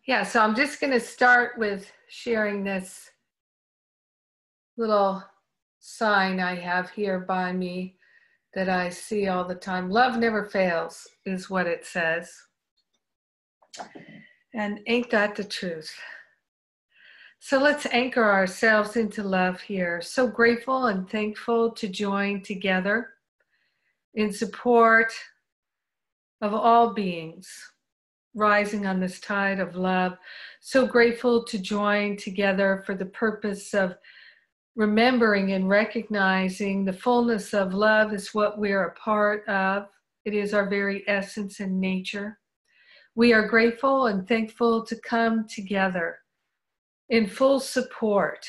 Yeah, so I'm just going to start with sharing this little sign I have here by me that I see all the time. Love never fails is what it says. And ain't that the truth? So let's anchor ourselves into love here. So grateful and thankful to join together in support of all beings rising on this tide of love. So grateful to join together for the purpose of remembering and recognizing the fullness of love is what we're a part of. It is our very essence and nature. We are grateful and thankful to come together in full support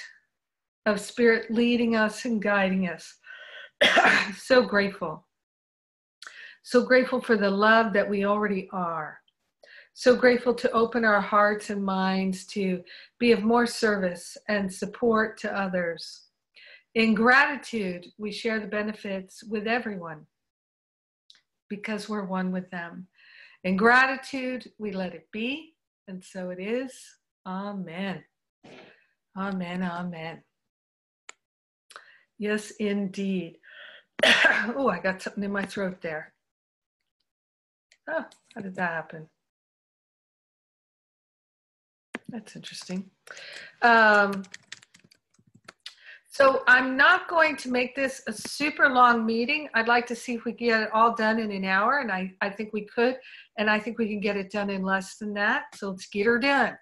of Spirit leading us and guiding us. So grateful. So grateful for the love that we already are. So grateful to open our hearts and minds to be of more service and support to others. In gratitude, we share the benefits with everyone because we're one with them. In gratitude, we let it be, and so it is. Amen. Amen, amen. Yes, indeed. Oh, I got something in my throat there. Oh, how did that happen? That's interesting. So I'm not going to make this a super long meeting. I'd like to see if we can get it all done in an hour, and I think we could, and I think we can get it done in less than that. So let's get her done,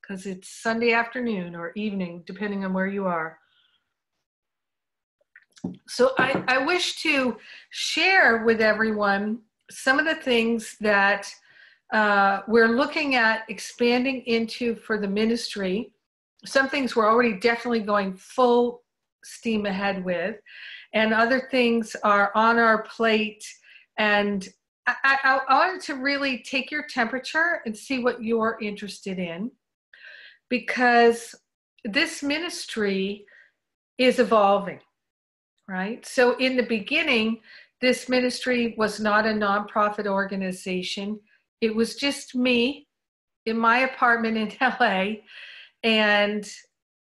because it's Sunday afternoon or evening, depending on where you are. So I wish to share with everyone some of the things that we're looking at expanding into for the ministry. Some things we're already definitely going full steam ahead with, and other things are on our plate. And I wanted to really take your temperature and see what you're interested in, because this ministry is evolving, right? So in the beginning, this ministry was not a nonprofit organization. It was just me in my apartment in LA and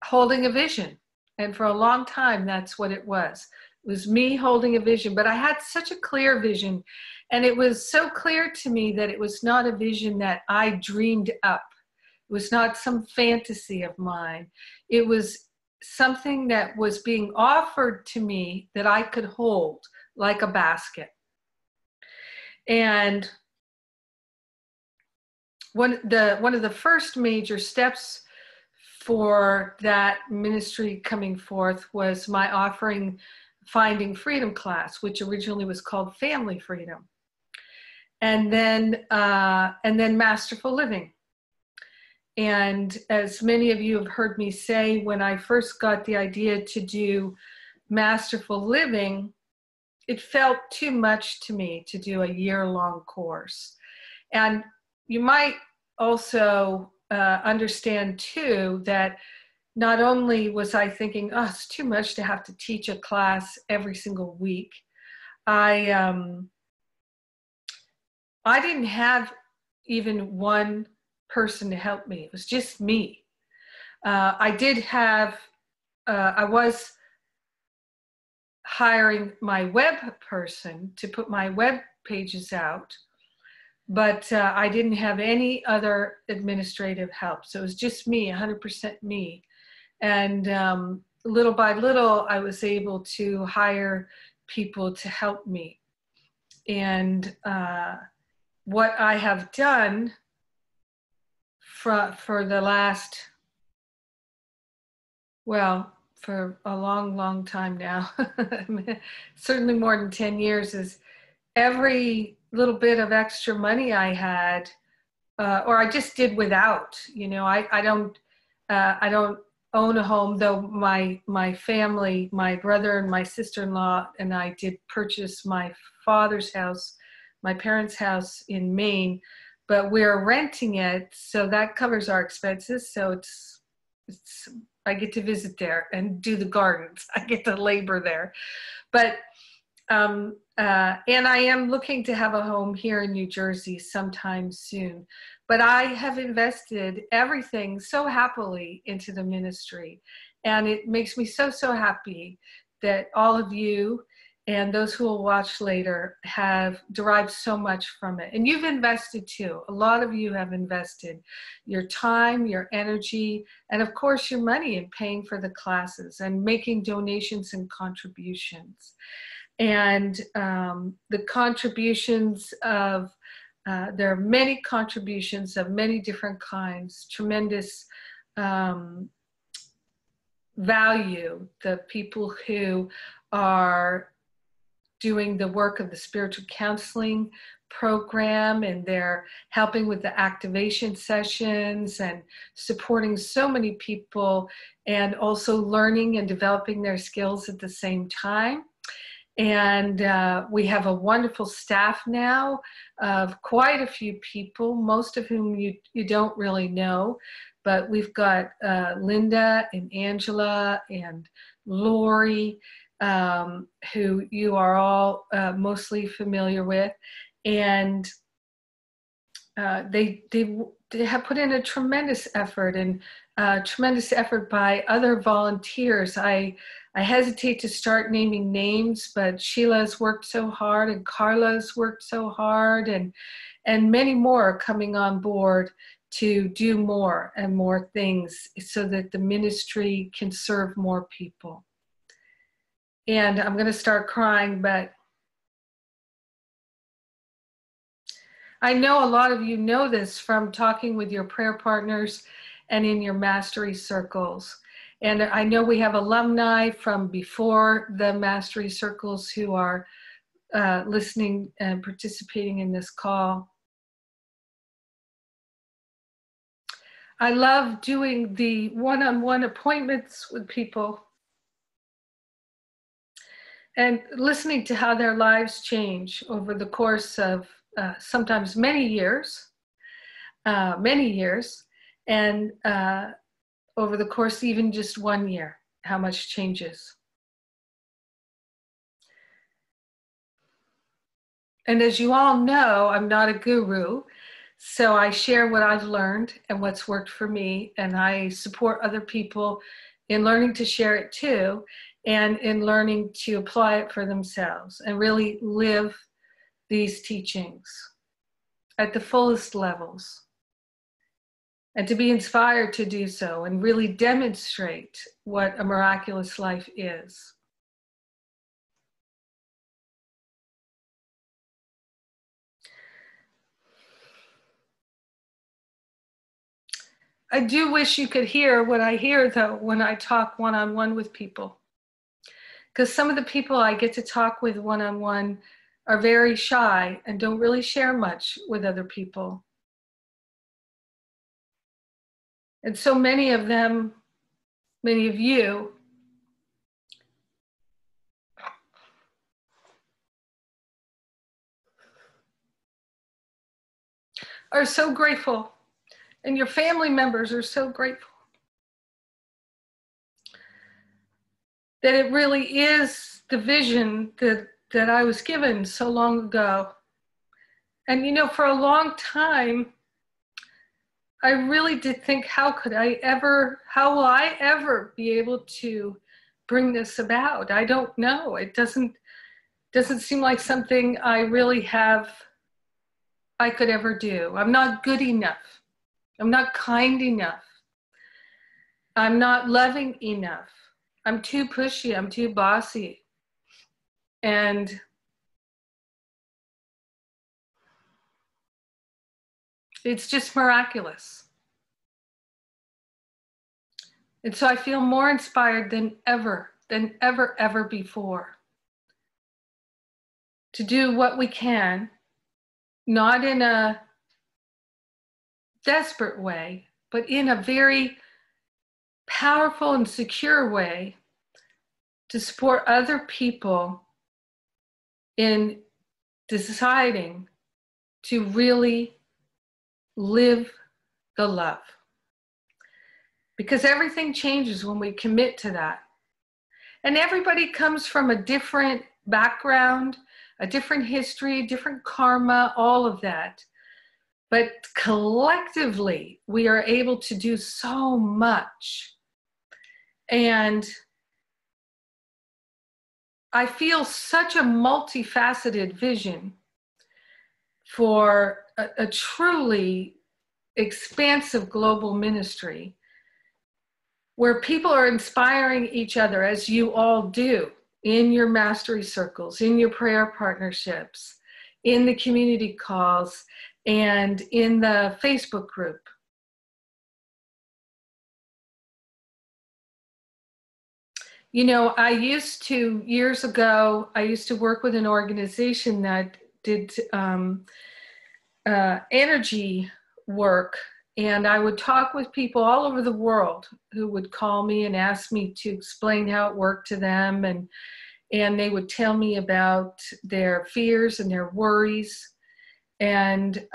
holding a vision. And for a long time, that's what it was. It was me holding a vision, but I had such a clear vision. And it was so clear to me that it was not a vision that I dreamed up. It was not some fantasy of mine. It was something that was being offered to me that I could hold like a basket. And one of the first major steps for that ministry coming forth was my offering Finding Freedom class, which originally was called Family Freedom, and then Masterful Living. And as many of you have heard me say, when I first got the idea to do Masterful Living, it felt too much to me to do a year-long course. And you might also understand too that not only was I thinking, oh, it's too much to have to teach a class every single week. I didn't have even one person to help me. It was just me. I was hiring my web person to put my web pages out, but I didn't have any other administrative help. So it was just me, 100% me. And little by little, I was able to hire people to help me. And what I have done for the last, well, for a long, long time now, certainly more than 10 years, is every little bit of extra money I had, or I just did without. You know, I don't own a home, though my family, my brother and my sister-in-law and I did purchase my father's house, my parents' house in Maine, but we're renting it, so that covers our expenses. So it's I get to visit there and do the gardens. I get to labor there. But And I am looking to have a home here in New Jersey sometime soon. But I have invested everything so happily into the ministry. And it makes me so, so happy that all of you and those who will watch later have derived so much from it. And you've invested too. A lot of you have invested your time, your energy, and of course your money in paying for the classes and making donations and contributions. And the contributions of, there are many contributions of many different kinds, tremendous value. The people who are doing the work of the spiritual counseling program, and they're helping with the activation sessions and supporting so many people, and also learning and developing their skills at the same time. And we have a wonderful staff now of quite a few people, most of whom you don't really know. But we've got Linda and Angela and Lori, who you are all mostly familiar with. And they have put in a tremendous effort, and tremendous effort by other volunteers. I hesitate to start naming names, but Sheila's worked so hard, and Carla's worked so hard, and many more are coming on board to do more and more things so that the ministry can serve more people. And I'm going to start crying, but I know a lot of you know this from talking with your prayer partners and in your mastery circles. And I know we have alumni from before the mastery circles who are listening and participating in this call. I love doing the one-on-one appointments with people and listening to how their lives change over the course of sometimes many years, and over the course of even just 1 year, how much changes. And as you all know, I'm not a guru, so I share what I've learned and what's worked for me, and I support other people in learning to share it too, and in learning to apply it for themselves and really live these teachings at the fullest levels, and to be inspired to do so and really demonstrate what a miraculous life is. I do wish you could hear what I hear, though, when I talk one-on-one with people. Because some of the people I get to talk with one-on-one are very shy and don't really share much with other people. And so many of them, many of you, are so grateful, and your family members are so grateful that it really is the vision that I was given so long ago. And you know, for a long time, I really did think, how will I ever be able to bring this about? I don't know. It doesn't seem like something I could ever do. I'm not good enough. I'm not kind enough. I'm not loving enough. I'm too pushy. I'm too bossy. And it's just miraculous. And so I feel more inspired than ever before to do what we can, not in a desperate way, but in a very powerful and secure way to support other people in deciding to really live the love. Because everything changes when we commit to that. And everybody comes from a different background, a different history, different karma, all of that. But collectively, we are able to do so much. And I feel such a multifaceted vision for a truly expansive global ministry where people are inspiring each other, as you all do in your mastery circles, in your prayer partnerships, in the community calls, and in the Facebook group. You know, years ago, I used to work with an organization that did energy work, and I would talk with people all over the world who would call me and ask me to explain how it worked to them, and they would tell me about their fears and their worries. And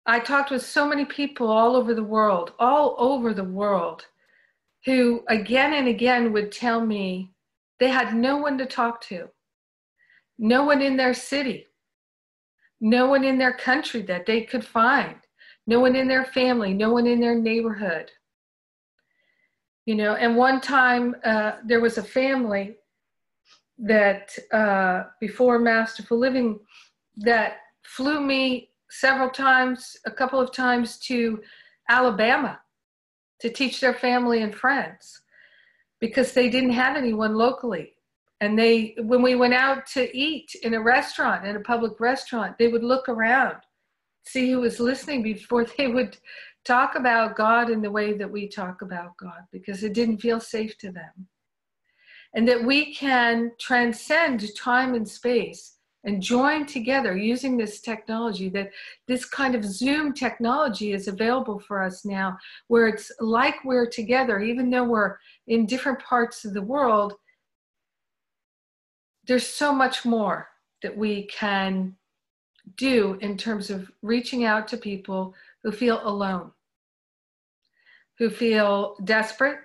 I talked with so many people all over the world, who again and again would tell me they had no one to talk to, no one in their city, no one in their country that they could find, no one in their family, no one in their neighborhood. You know, and one time there was a family that before Masterful Living that flew me a couple of times to Alabama to teach their family and friends because they didn't have anyone locally. And when we went out to eat in a public restaurant, they would look around, see who was listening before they would talk about God in the way that we talk about God, because it didn't feel safe to them. And that we can transcend time and space and join together using this technology, that this kind of Zoom technology is available for us now, where it's like we're together, even though we're in different parts of the world. There's so much more that we can do in terms of reaching out to people who feel alone, who feel desperate,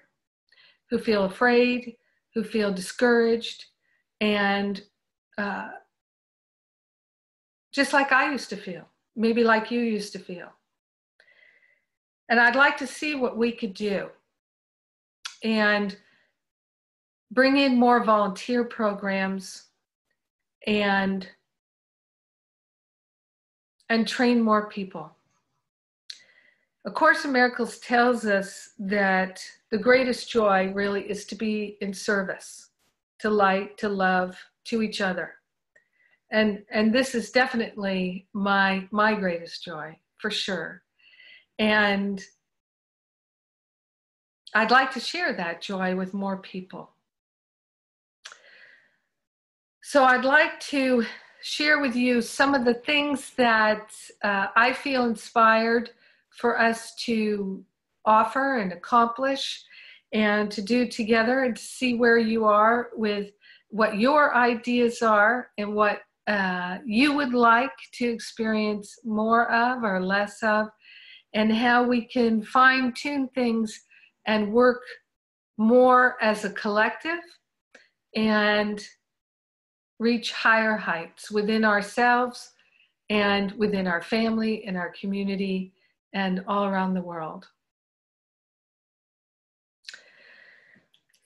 who feel afraid, who feel discouraged, and just like I used to feel, maybe like you used to feel. And I'd like to see what we could do and bring in more volunteer programs and train more people. A Course in Miracles tells us that the greatest joy really is to be in service, to light, to love, to each other. And this is definitely my greatest joy, for sure. And I'd like to share that joy with more people. So I'd like to share with you some of the things that I feel inspired for us to offer and accomplish and to do together, and to see where you are with what your ideas are and what you would like to experience more of or less of, and how we can fine-tune things and work more as a collective and reach higher heights within ourselves and within our family and our community and all around the world.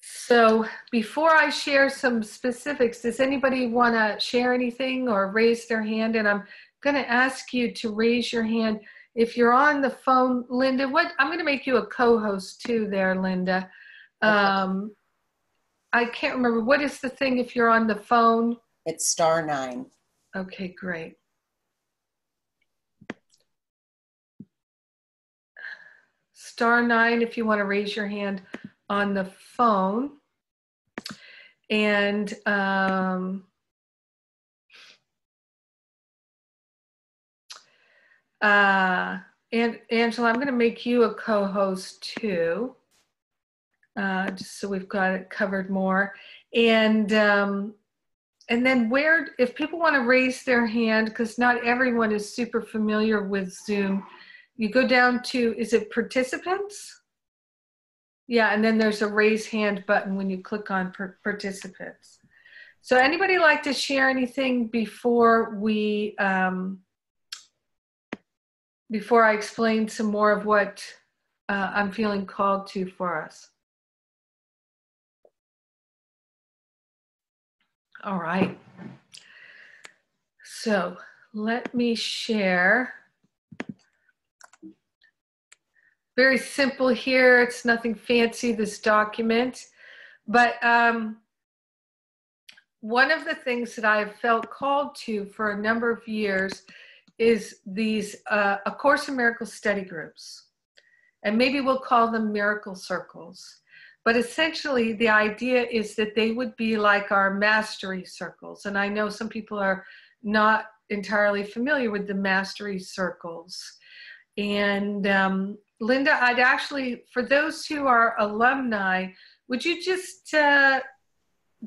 So before I share some specifics, does anybody want to share anything or raise their hand? And I'm going to ask you to raise your hand. If you're on the phone, Linda, I'm going to make you a co-host too there, Linda. Okay. I can't remember. What is the thing if you're on the phone? It's *9. Okay, great. *9 if you want to raise your hand on the phone. And Angela, I'm going to make you a co-host too, just so we've got it covered more. And then if people want to raise their hand, because not everyone is super familiar with Zoom, you go down to, is it participants? Yeah, and then there's a raise hand button when you click on participants. So anybody like to share anything before before I explain some more of what I'm feeling called to for us? All right. So let me share. Very simple here. It's nothing fancy, this document. But one of the things that I've felt called to for a number of years is these A Course in Miracles study groups. And maybe we'll call them miracle circles. But essentially, the idea is that they would be like our mastery circles. And I know some people are not entirely familiar with the mastery circles. And Linda, I'd actually, for those who are alumni, would you just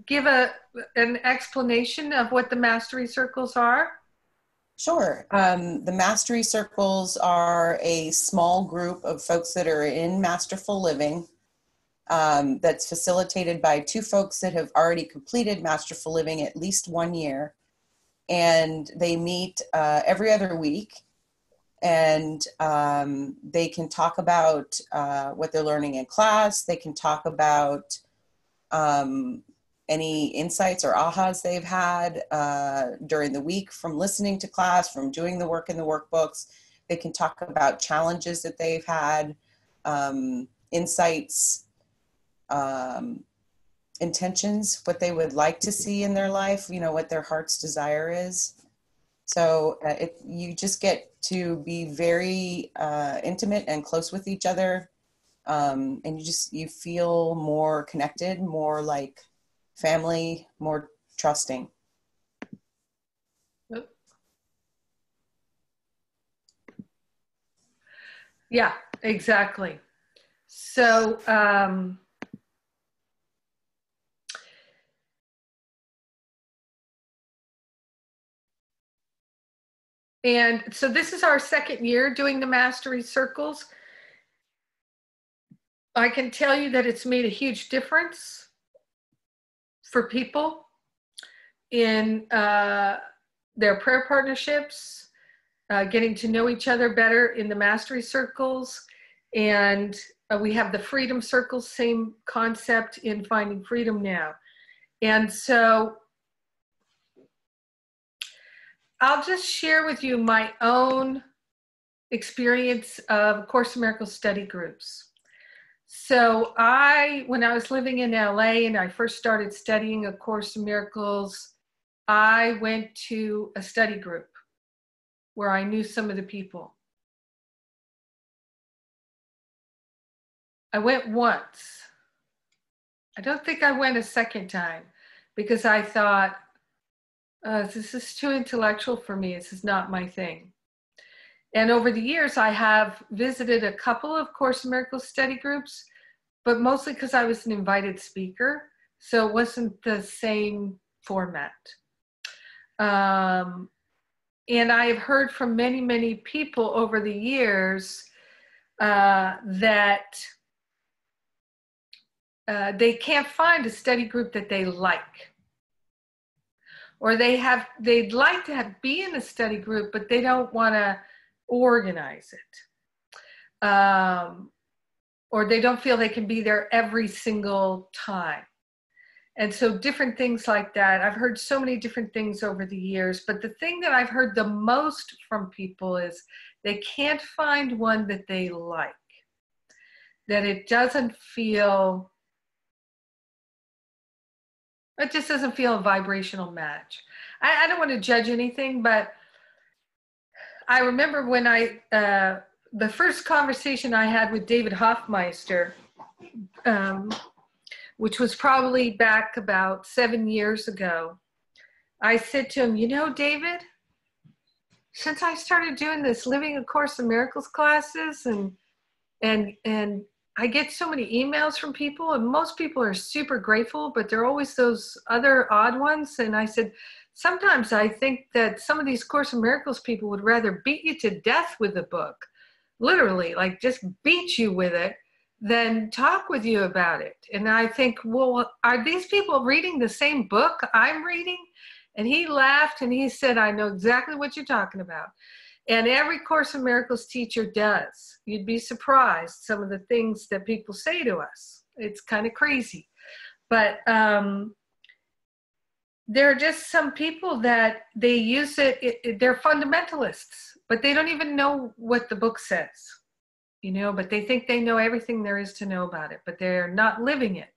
give an explanation of what the mastery circles are? Sure. The Mastery Circles are a small group of folks that are in masterful living that's facilitated by two folks that have already completed masterful living at least 1 year. And they meet every other week, and they can talk about what they're learning in class. They can talk about any insights or ahas they've had during the week from listening to class, from doing the work in the workbooks. They can talk about challenges that they've had, insights, intentions, what they would like to see in their life, you know, what their heart's desire is. So you just get to be very intimate and close with each other. And you feel more connected, more like family, more trusting. Yeah, exactly. So and so this is our second year doing the mastery circles. I can tell you that it's made a huge difference for people in their prayer partnerships, getting to know each other better in the mastery circles. And we have the freedom circles, same concept in Finding Freedom Now. And so I'll just share with you my own experience of Course in Miracles study groups. So when I was living in LA and I first started studying A Course in Miracles, I went to a study group where I knew some of the people. I went once. I don't think I went a second time because I thought, this is too intellectual for me. This is not my thing. And over the years, I have visited a couple of Course in Miracles study groups, but mostly because I was an invited speaker. So it wasn't the same format. And I've heard from many, many people over the years that they can't find a study group that they like. Or they'd like to be in a study group, but they don't want to organize it. Or they don't feel they can be there every single time. And so different things like that. I've heard so many different things over the years, but the thing that I've heard the most from people is they can't find one that they like, that it just doesn't feel a vibrational match. I don't want to judge anything, but I remember when the first conversation I had with David Hoffmeister, which was probably back about 7 years ago, I said to him, you know, David, since I started doing this Living A Course in Miracles classes and I get so many emails from people, and most people are super grateful, but there are always those other odd ones. And I said, sometimes I think that some of these Course in Miracles people would rather beat you to death with the book, literally, like just beat you with it, then talk with you about it. And I think, well, are these people reading the same book I'm reading? And he laughed and he said, I know exactly what you're talking about. And every Course in Miracles teacher does. You'd be surprised some of the things that people say to us. It's kind of crazy. But there are just some people that they use it, they're fundamentalists, but they don't even know what the book says, but they think they know everything there is to know about it, but they're not living it.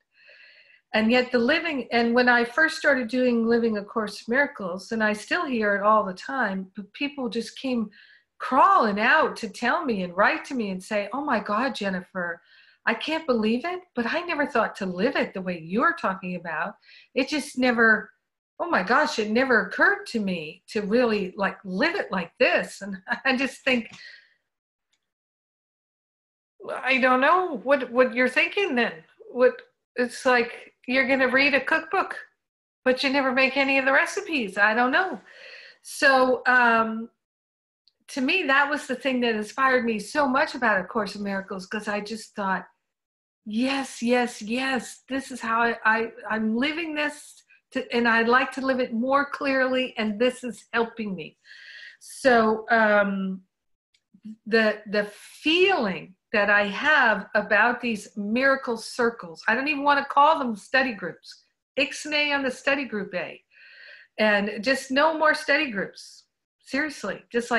And yet and when I first started doing Living A Course in Miracles, and I still hear it all the time, but people just came crawling out to tell me and write to me and say, oh my God, Jennifer, I can't believe it, but I never thought to live it the way you're talking about. It just never, oh my gosh, it never occurred to me to really live it like this. And I just think, I don't know what you're thinking then. It's like you're going to read a cookbook, but you never make any of the recipes. I don't know. So to me, that was the thing that inspired me so much about A Course in Miracles, because I just thought, yes, yes, yes, this is how I'm living this, and I'd like to live it more clearly, and this is helping me. So the feeling that I have about these miracle circles, I don't even want to call them study groups. Ixnay on the study group A. And just no more study groups. Seriously, just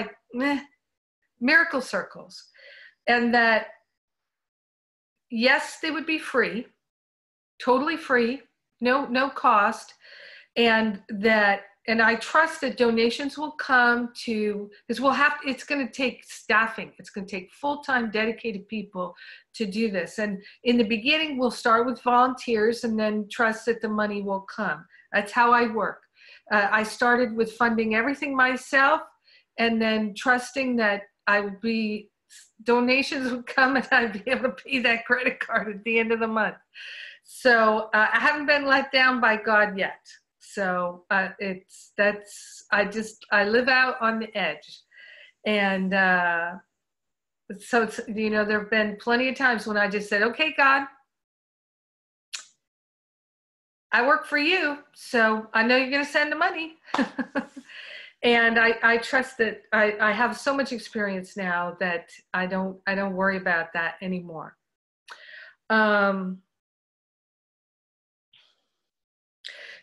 miracle circles. And that, yes, they would be free, totally free, no cost. And I trust that donations will come because it's going to take staffing. It's going to take full-time dedicated people to do this. And in the beginning, we'll start with volunteers and then trust that the money will come. That's how I work. I started with funding everything myself and then trusting that donations would come and I'd be able to pay that credit card at the end of the month. So I haven't been let down by God yet. So I live out on the edge. And so it's, there have been plenty of times when I just said, okay, God, I work for you, so I know you're going to send the money. And I trust that I have so much experience now that I don't worry about that anymore.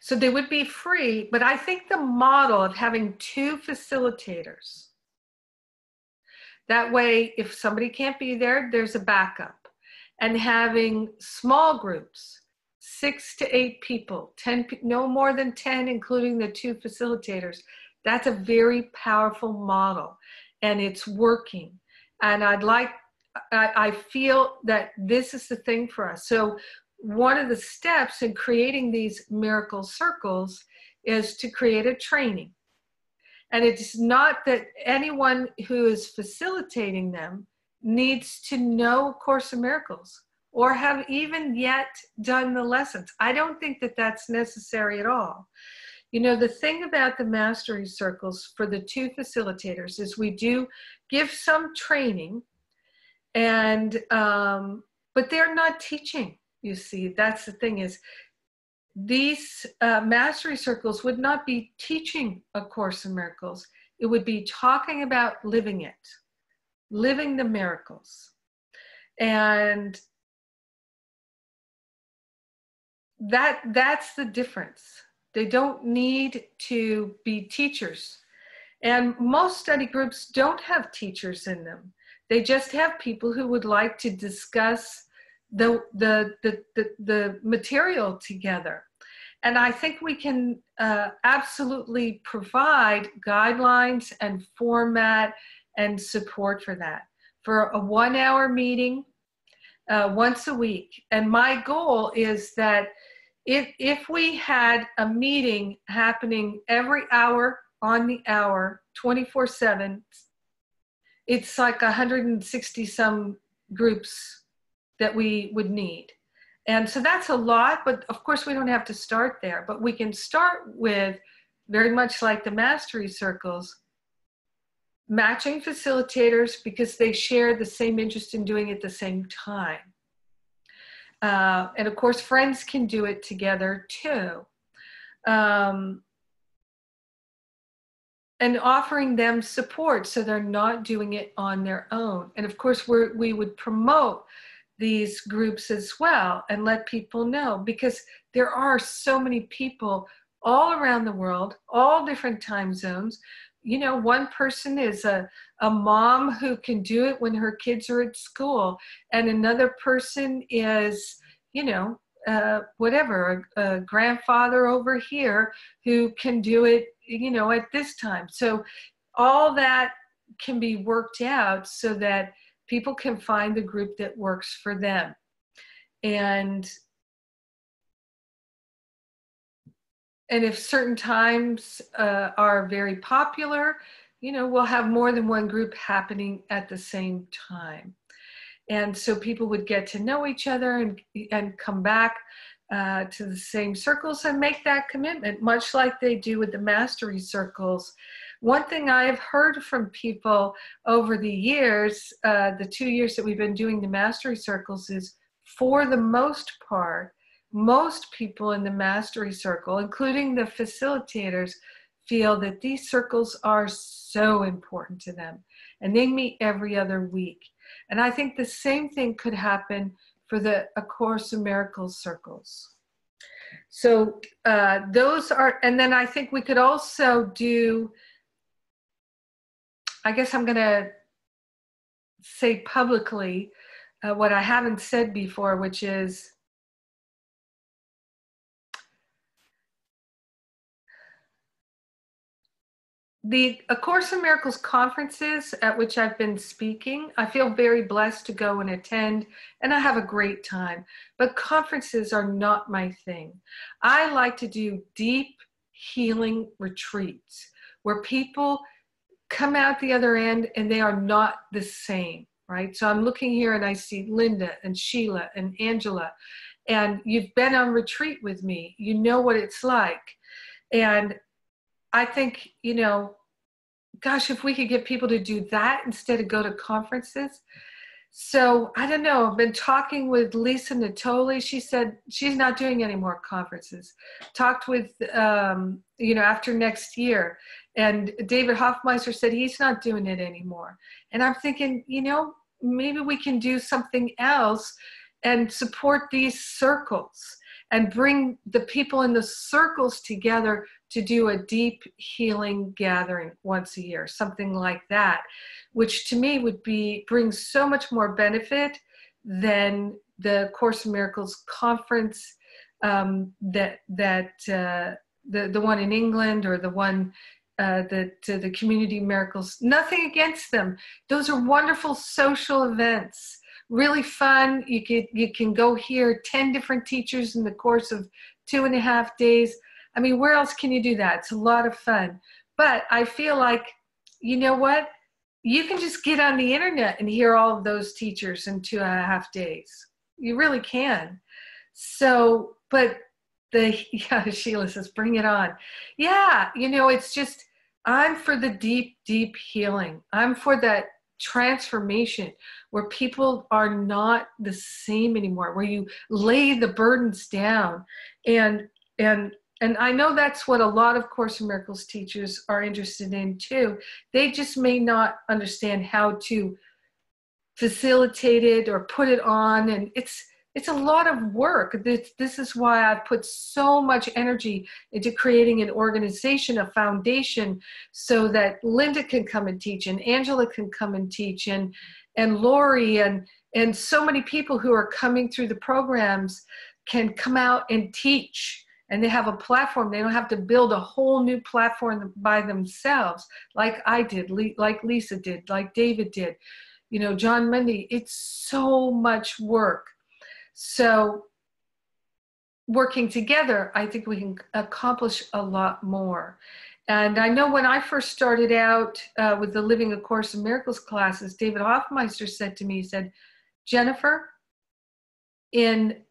So they would be free, but I think the model of having 2 facilitators, that way if somebody can't be there, there's a backup. And having small groups, 6 to 8 people, 10, no more than 10, including the 2 facilitators, that's a very powerful model, and it's working. And I feel that this is the thing for us. So one of the steps in creating these miracle circles is to create a training. And it's not that anyone who is facilitating them needs to know A Course in Miracles or have even yet done the lessons. I don't think that that's necessary at all. The thing about the mastery circles for the 2 facilitators is we do give some training, and but they're not teaching. You see, that's the thing is these mastery circles would not be teaching A Course in Miracles. It would be talking about living it, living the miracles. And that's the difference. They don't need to be teachers. And most study groups don't have teachers in them. They just have people who would like to discuss the material together. And I think we can absolutely provide guidelines and format and support for that. For a 1-hour meeting once a week. And my goal is that if we had a meeting happening every hour on the hour, 24/7, it's like 160 some groups that we would need. And so that's a lot, but of course we don't have to start there, but we can start with, very much like the mastery circles, matching facilitators because they share the same interest in doing it at the same time. And of course, friends can do it together too. And offering them support so they're not doing it on their own. And of course, we would promote these groups as well and let people know, because there are so many people all around the world, all different time zones. You know, one person is a mom who can do it when her kids are at school, and another person is, you know, whatever, a grandfather over here who can do it, you know, at this time. So all that can be worked out so that people can find the group that works for them. And if certain times are very popular, you know, we'll have more than one group happening at the same time. And so people would get to know each other and come back to the same circles and make that commitment, much like they do with the mastery circles. One thing I have heard from people over the years, the 2 years that we've been doing the mastery circles, is for the most part, most people in the mastery circle, including the facilitators, feel that these circles are so important to them, and they meet every other week. And I think the same thing could happen for the A Course in Miracles circles. So those are, and then I think we could also do, I guess I'm going to say publicly what I haven't said before, which is the A Course in Miracles conferences at which I've been speaking. I feel very blessed to go and attend, and I have a great time. But conferences are not my thing. I like to do deep healing retreats where people come out the other end and they are not the same, right? So I'm looking here and I see Linda and Sheila and Angela, and you've been on retreat with me. You know what it's like. And I think, you know, gosh, if we could get people to do that instead of go to conferences. So I don't know, I've been talking with Lisa Natoli. She said she's not doing any more conferences. Talked with, you know, after next year. And David Hoffmeister said he's not doing it anymore. And I'm thinking, you know, maybe we can do something else and support these circles and bring the people in the circles together to do a deep healing gathering once a year, something like that, which to me would bring so much more benefit than the Course in Miracles conference, the one in England, or the one the Community Miracles. Nothing against them. Those are wonderful social events. Really fun. You can go hear 10 different teachers in the course of 2.5 days. I mean, where else can you do that? It's a lot of fun. But I feel like, you know what? You can just get on the internet and hear all of those teachers in 2.5 days. You really can. So, but yeah, Sheila says, bring it on. Yeah, you know, it's just, I'm for the deep, deep healing. I'm for that transformation where people are not the same anymore, where you lay the burdens down. And I know that's what a lot of Course in Miracles teachers are interested in too. They just may not understand how to facilitate it or put it on, and it's a lot of work. This is why I've put so much energy into creating an organization, a foundation, so that Linda can come and teach, and Angela can come and teach, and Lori, and so many people who are coming through the programs can come out and teach. And they have a platform. They don't have to build a whole new platform by themselves, like I did, like Lisa did, like David did, you know, John Mundy. It's so much work. So working together, I think we can accomplish a lot more. And I know when I first started out with the Living A Course in Miracles classes, David Hoffmeister said to me, he said, Jennifer, in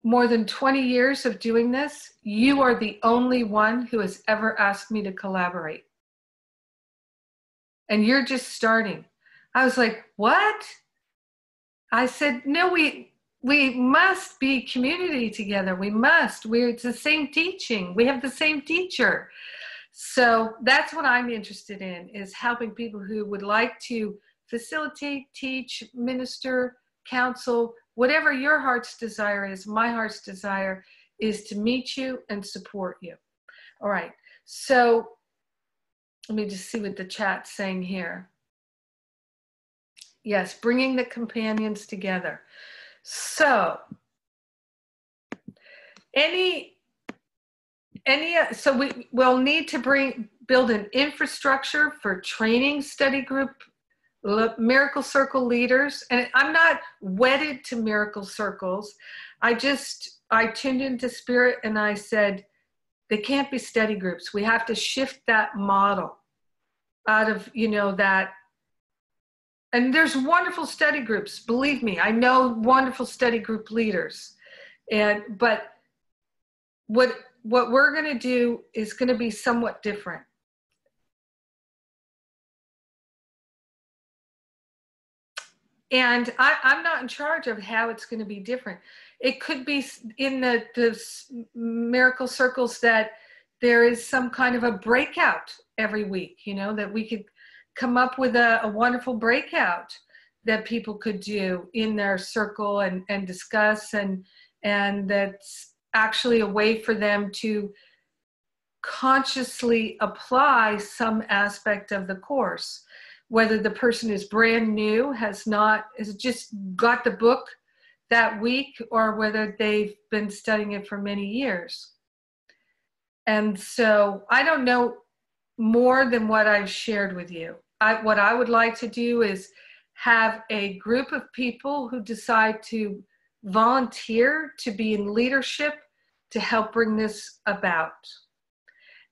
more than 20 years of doing this, you are the only one who has ever asked me to collaborate. And you're just starting. I was like, what? I said, no, we we must be community together. It's the same teaching. We have the same teacher. So that's what I'm interested in, is helping people who would like to facilitate, teach, minister, counsel, whatever your heart's desire is. My heart's desire is to meet you and support you. All right. So let me just see what the chat's saying here. Yes, bringing the companions together. So so we will need to build an infrastructure for training study group miracle circle leaders. And I'm not wedded to miracle circles. I tuned into spirit and I said, they can't be study groups. We have to shift that model out of, that. And there's wonderful study groups. Believe me, I know wonderful study group leaders. But what we're going to do is going to be somewhat different. And I'm not in charge of how it's going to be different. It could be in the miracle circles that there is some kind of a breakout every week, that we could come up with a wonderful breakout that people could do in their circle and discuss, and that's actually a way for them to consciously apply some aspect of the course, whether the person is brand new, has just got the book that week, or whether they've been studying it for many years. And so I don't know more than what I've shared with you. What I would like to do is have a group of people who decide to volunteer to be in leadership to help bring this about.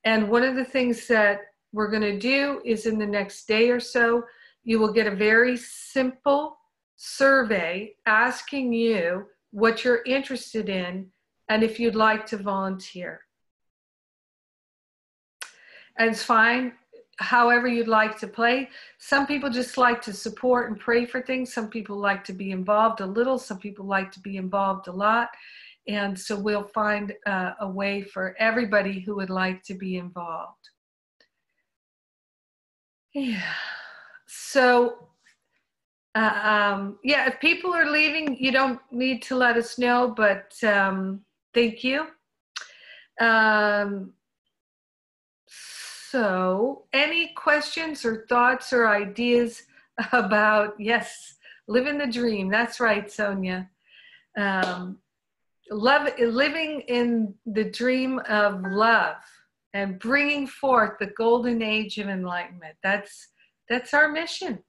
And one of the things that we're going to do is, in the next day or so, you will get a very simple survey asking you what you're interested in and if you'd like to volunteer. And it's fine however you'd like to play. Some people just like to support and pray for things. Some people like to be involved a little. Some people like to be involved a lot. And so we'll find a way for everybody who would like to be involved. Yeah. So, if people are leaving, you don't need to let us know, but thank you. So, any questions or thoughts or ideas about, yes, living the dream. That's right, Sonia. Living in the dream of love and bringing forth the golden age of enlightenment. That's our mission,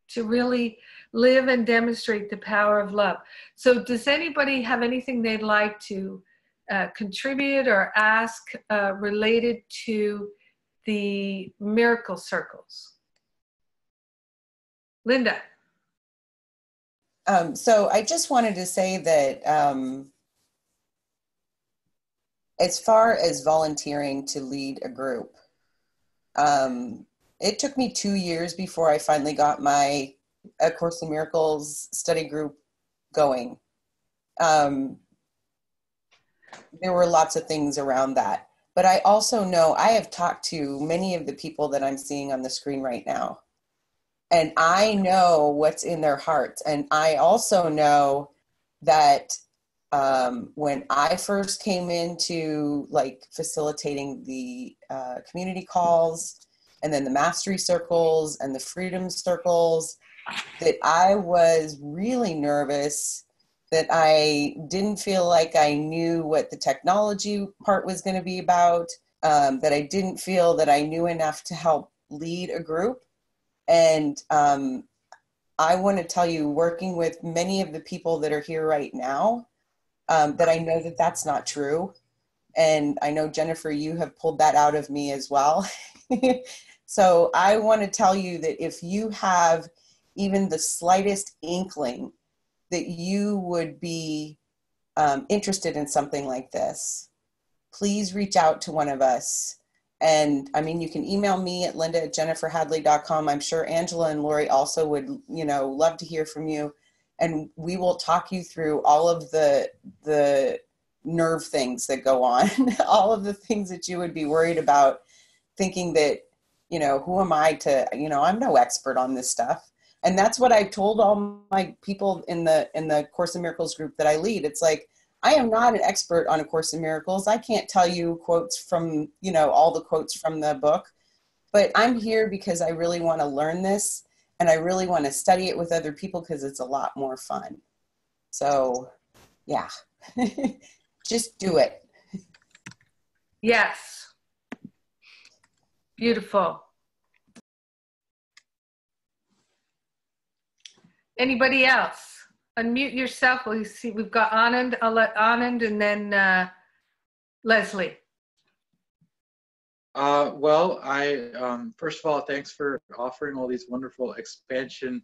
to really live and demonstrate the power of love. So does anybody have anything they'd like to contribute or ask related to the miracle circles? Linda. So I just wanted to say that as far as volunteering to lead a group, it took me 2 years before I finally got my A Course in Miracles study group going. There were lots of things around that. But I also know, I have talked to many of the people that I'm seeing on the screen right now. And I know what's in their hearts. And I also know that when I first came into facilitating the community calls, and then the mastery circles and the freedom circles, that I was really nervous, that I didn't feel like I knew what the technology part was going to be about, that I didn't feel that I knew enough to help lead a group. And I want to tell you, working with many of the people that are here right now, that I know that that's not true. And I know, Jennifer, you have pulled that out of me as well. So I want to tell you that if you have even the slightest inkling that you would be interested in something like this, please reach out to one of us. And I mean, you can email me at linda@jenniferhadley.com. I'm sure Angela and Lori also would, love to hear from you. and we will talk you through all of the nerve things that go on, all of the things that you would be worried about, thinking that, you know, who am I to, you know, I'm no expert on this stuff. And that's what I told all my people in the Course in Miracles group that I lead. It's like, I am not an expert on A Course in Miracles. I can't tell you quotes from, you know, all the quotes from the book, but I'm here because I really want to learn this, and I really want to study it with other people because it's a lot more fun. So yeah, just do it. Yes. Beautiful. Anybody else? Unmute yourself. We see we've got Anand. I'll let Anand and then Leslie. Well, first of all, thanks for offering all these wonderful expansion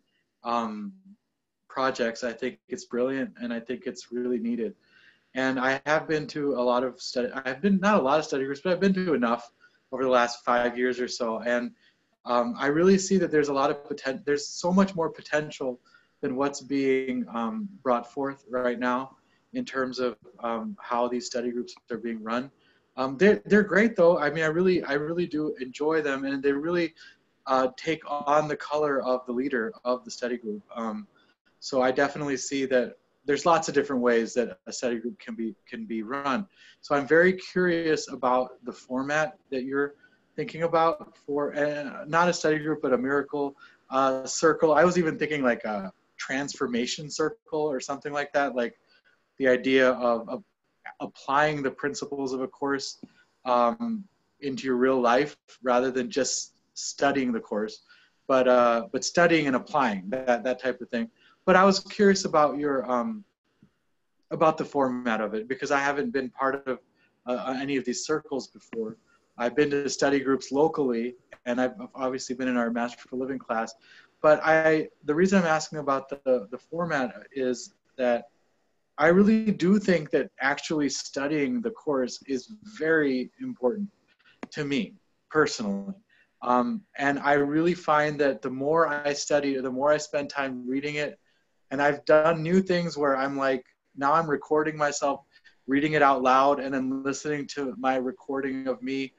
projects. I think it's brilliant, and I think it's really needed. And I have been to a lot of not a lot of study groups, but I've been to enough over the last 5 years or so. And I really see that there's a lot of potential. There's so much more potential than what's being brought forth right now in terms of how these study groups are being run. They're great though. I mean, I really do enjoy them, and they really take on the color of the leader of the study group. So I definitely see that there's lots of different ways that a study group can be run. So I'm very curious about the format that you're thinking about for not a study group, but a miracle circle. I was even thinking like a transformation circle or something like that, like the idea of applying the principles of A Course into your real life rather than just studying the Course, but studying and applying that type of thing. But I was curious about your about the format of it, because I haven't been part of any of these circles before. I've been to study groups locally, and I've obviously been in our Master for Living class. But the reason I'm asking about the format is that I really do think that actually studying the Course is very important to me personally. And I really find that the more I study, the more I spend time reading it, and I've done new things where I'm like, now I'm recording myself, reading it out loud, and then listening to my recording of me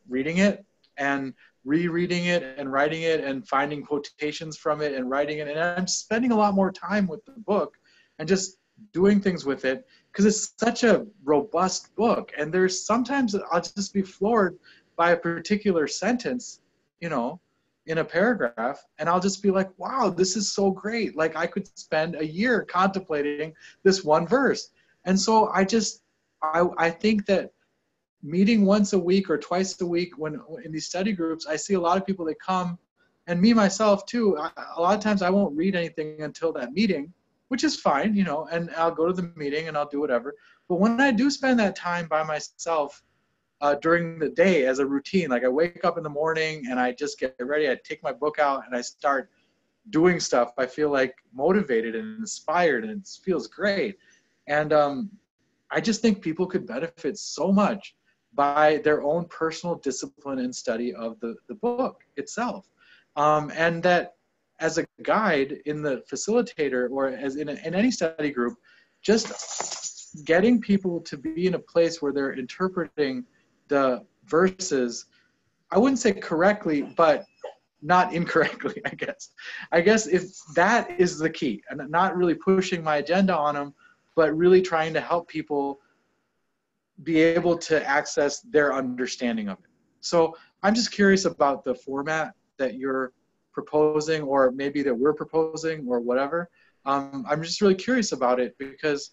reading it and rereading it and writing it and finding quotations from it and writing it. And I'm spending a lot more time with the book and just doing things with it, because it's such a robust book. And there's sometimes I'll just be floored by a particular sentence, you know, in a paragraph, and I'll just be like, wow, this is so great. Like I could spend a year contemplating this one verse. And so I think that meeting once a week or twice a week when in these study groups, I see a lot of people that come, and me myself too, a lot of times I won't read anything until that meeting, which is fine, you know, and I'll go to the meeting and I'll do whatever. But when I do spend that time by myself during the day as a routine, like I wake up in the morning and I just get ready, I take my book out and I start doing stuff, I feel like motivated and inspired, and it feels great. And I just think people could benefit so much by their own personal discipline and study of the book itself. And that as a guide in the facilitator, or as in any study group, just getting people to be in a place where they're interpreting the verses, I wouldn't say correctly, but not incorrectly, I guess. I guess if that is the key, and not really pushing my agenda on them, but really trying to help people be able to access their understanding of it. So I'm just curious about the format that you're proposing, or maybe that we're proposing, or whatever. I'm just really curious about it, because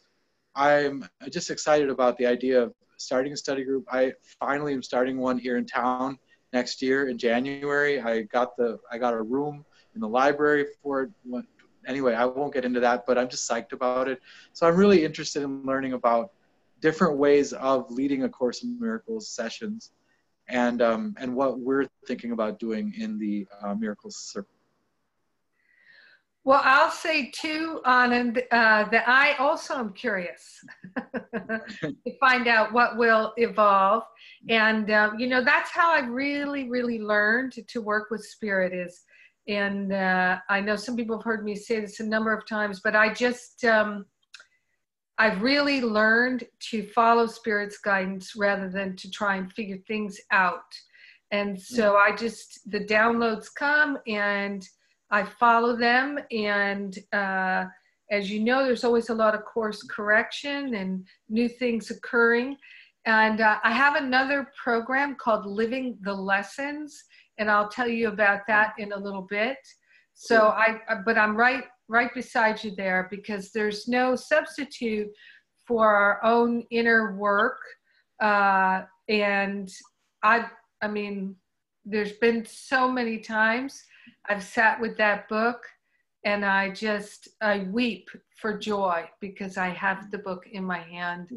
I'm just excited about the idea of starting a study group. I finally am starting one here in town next year in January. I got a room in the library for it. Anyway, I won't get into that, but I'm just psyched about it. So I'm really interested in learning about different ways of leading A Course in Miracles sessions, and what we're thinking about doing in the Miracles Circle. Well, I'll say too, Anand, that I also am curious to find out what will evolve. And, you know, that's how I really, really learned to work with Spirit, is And I know some people have heard me say this a number of times, but I just, I've really learned to follow Spirit's guidance rather than to try and figure things out. And so the downloads come and I follow them. And as you know, there's always a lot of course correction and new things occurring. And I have another program called Living the Lessons, and I'll tell you about that in a little bit. So but I'm right beside you there, because there's no substitute for our own inner work. And I mean, there's been so many times I've sat with that book and I weep for joy because I have the book in my hand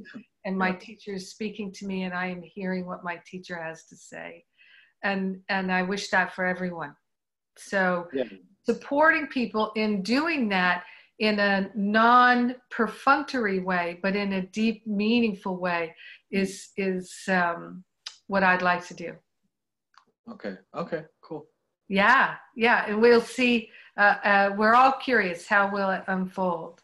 and my teacher is speaking to me and I am hearing what my teacher has to say. And I wish that for everyone. So supporting people in doing that in a non-perfunctory way, but in a deep, meaningful way is what I'd like to do. Okay, cool. Yeah, and we'll see. We're all curious, how will it unfold?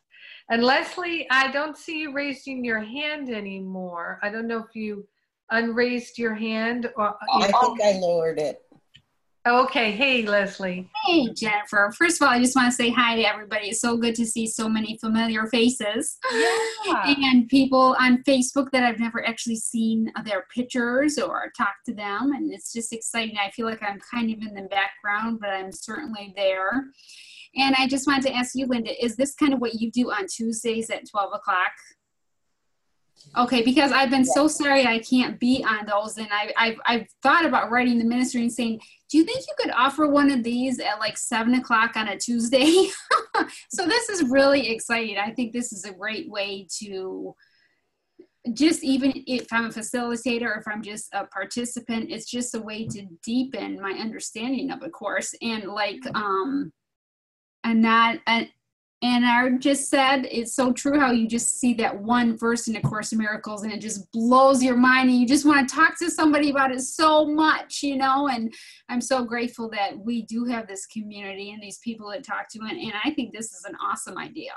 And Leslie, I don't see you raising your hand anymore. I don't know if you unraised your hand or I think I lowered it. Okay, hey Leslie. Hey Jennifer. First of all, I just want to say hi to everybody. It's so good to see so many familiar faces. Yeah. And people on Facebook that I've never actually seen their pictures or talked to them. And it's just exciting. I feel like I'm kind of in the background, but I'm certainly there. And I just wanted to ask you, Linda, is this kind of what you do on Tuesdays at 12 o'clock? Okay, because I've been so sorry I can't be on those, and I've thought about writing the ministry and saying, do you think you could offer one of these at like 7 o'clock on a Tuesday? So this is really exciting. I think this is a great way to just, even if I'm a facilitator or if I'm just a participant, it's just a way to deepen my understanding of the course. And like, and I just said, it's so true how you just see that one verse in A Course in Miracles and it just blows your mind and you just want to talk to somebody about it so much, you know, and I'm so grateful that we do have this community and these people that talk to it. And I think this is an awesome idea.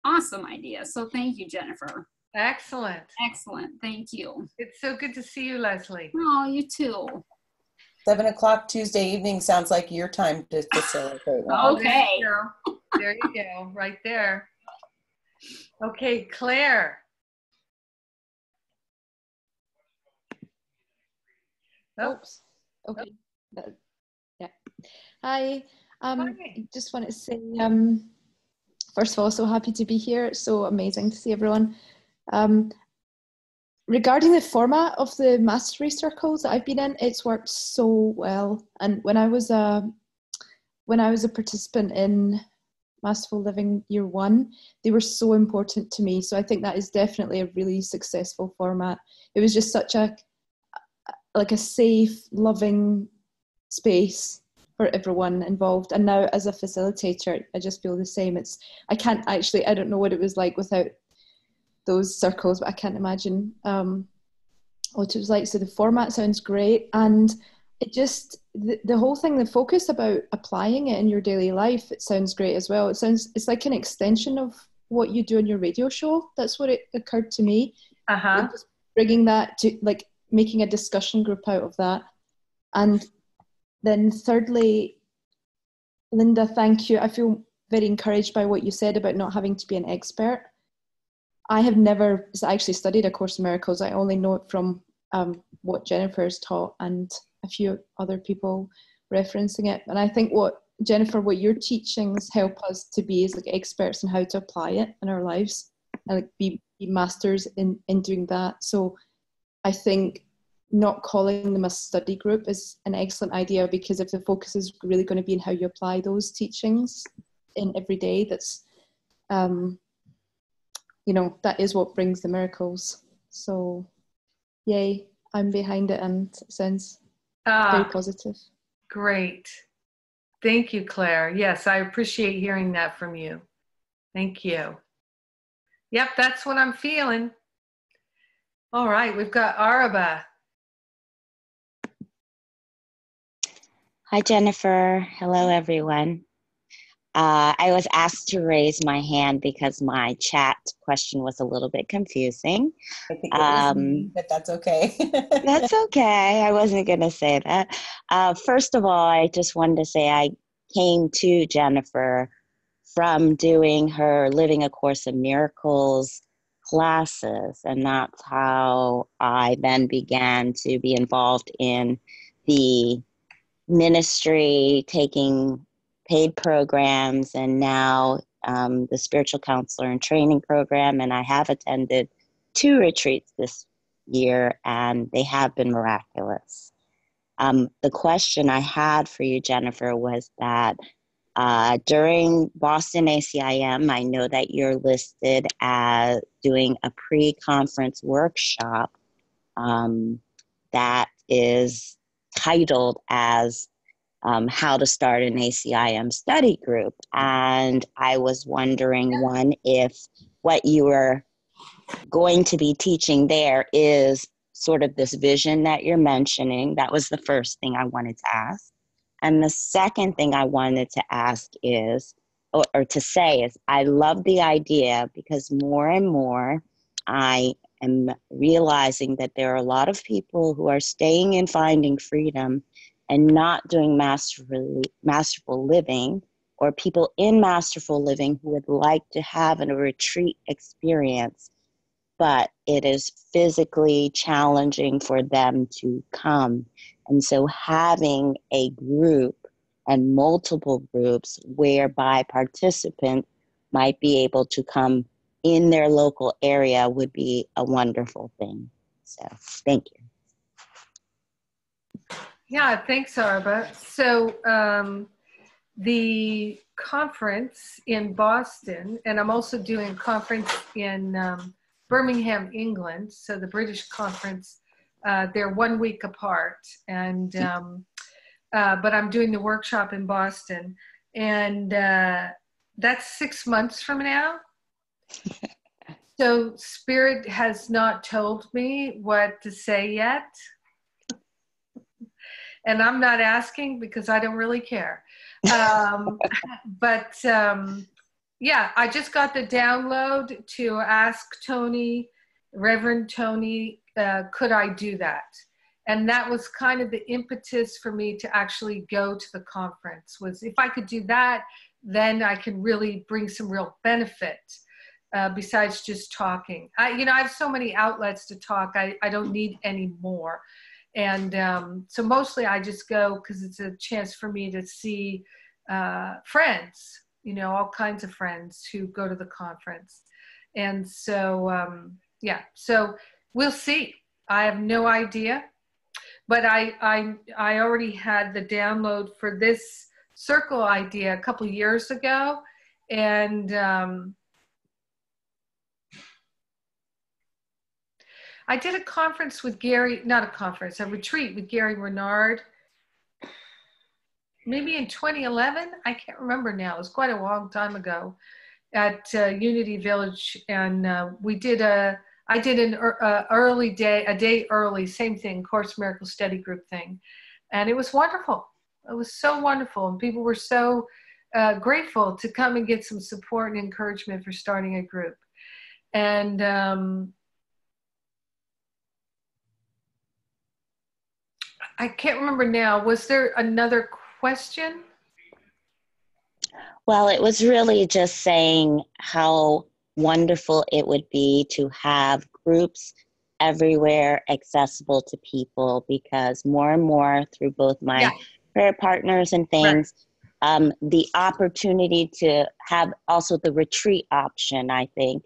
Awesome idea. So thank you, Jennifer. Excellent. Excellent. Thank you. It's so good to see you, Leslie. Oh, you too. 7 o'clock Tuesday evening sounds like your time to facilitate. Okay. There you go, right there. Okay, Claire. Oops. Okay. Yeah. Hi. Hi. Just wanted to say, first of all, so happy to be here. It's so amazing to see everyone. Regarding the format of the mastery circles that I've been in, it's worked so well. And when I was a participant in Masterful Living Year 1, they were so important to me. So I think that is definitely a really successful format. It was just such a safe, loving space for everyone involved. And now as a facilitator, I just feel the same. I don't know what it was like without those circles, but I can't imagine what it was like. So the format sounds great. And it just, the whole thing, the focus about applying it in your daily life, it sounds great as well. It's like an extension of what you do in your radio show. That's what it occurred to me. Uh-huh. Just bringing that to, like, making a discussion group out of that. And then thirdly, Linda, thank you. I feel very encouraged by what you said about not having to be an expert. I have never actually studied A Course in Miracles. I only know it from what Jennifer's taught and a few other people referencing it. And I think Jennifer, what your teachings help us to be is like experts in how to apply it in our lives and like be masters in doing that. So I think not calling them a study group is an excellent idea, because if the focus is really going to be in how you apply those teachings in every day, that's that is what brings the miracles. So yay, I'm behind it and it sounds very positive. Great. Thank you, Claire. Yes, I appreciate hearing that from you. Thank you. Yep, that's what I'm feeling. All right, we've got Araba. Hi, Jennifer. Hello, everyone. I was asked to raise my hand because my chat question was a little bit confusing. I think it was me, but that's okay. That's okay. I wasn't going to say that. First of all, I just wanted to say I came to Jennifer from doing her Living A Course in Miracles classes, and that's how I then began to be involved in the ministry, taking paid programs, and now the spiritual counselor and training program. And I have attended 2 retreats this year, and they have been miraculous. The question I had for you, Jennifer, was that during Boston ACIM, I know that you're listed as doing a pre-conference workshop that is titled as how to start an ACIM study group. And I was wondering, one, if what you were going to be teaching there is sort of this vision that you're mentioning. That was the first thing I wanted to ask. And the second thing I wanted to ask is, or to say is, I love the idea because more and more I am realizing that there are a lot of people who are staying in finding freedom and not doing masterful living, or people in masterful living who would like to have a retreat experience, but it is physically challenging for them to come. And so having a group and multiple groups whereby participants might be able to come in their local area would be a wonderful thing. So thank you. Yeah, thanks, Arba. So the conference in Boston, and I'm also doing a conference in Birmingham, England. So the British conference, they're 1 week apart. And but I'm doing the workshop in Boston. And that's 6 months from now. So Spirit has not told me what to say yet. And I'm not asking because I don't really care. But yeah, I just got the download to ask Tony, Reverend Tony, could I do that? And that was kind of the impetus for me to actually go to the conference, was if I could do that, then I can really bring some real benefit besides just talking. I have so many outlets to talk. I don't need any more. And so mostly I just go because it's a chance for me to see friends, all kinds of friends who go to the conference. And so, yeah, so we'll see. I have no idea, but I already had the download for this circle idea a couple years ago. And I did a conference with Gary, not a conference, a retreat with Gary Renard, maybe in 2011. I can't remember now. It was quite a long time ago at Unity Village. And I did an early day, a day early, same thing, Course Miracle Study Group thing. And it was wonderful. It was so wonderful. And people were so grateful to come and get some support and encouragement for starting a group. And I can't remember now. Was there another question? Well, it was really just saying how wonderful it would be to have groups everywhere accessible to people, because more and more through both my prayer partners and things, the opportunity to have also the retreat option, I think,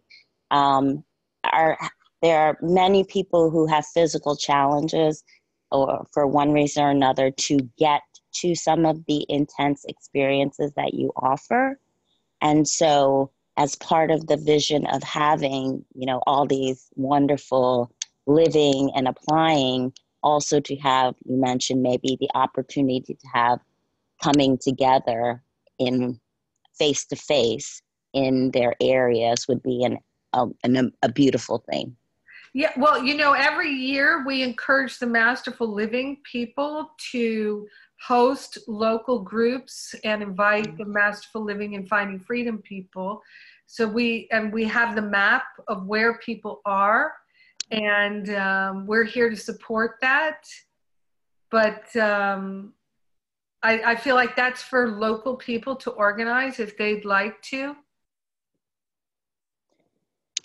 there are many people who have physical challenges or for one reason or another to get to some of the intense experiences that you offer. And so as part of the vision of having, all these wonderful living and applying, also to have, you mentioned maybe the opportunity to have coming together in face-to-face in their areas would be a beautiful thing. Yeah, well, every year we encourage the Masterful Living people to host local groups and invite the Masterful Living and Finding Freedom people. So we have the map of where people are, and we're here to support that. But I feel like that's for local people to organize if they'd like to.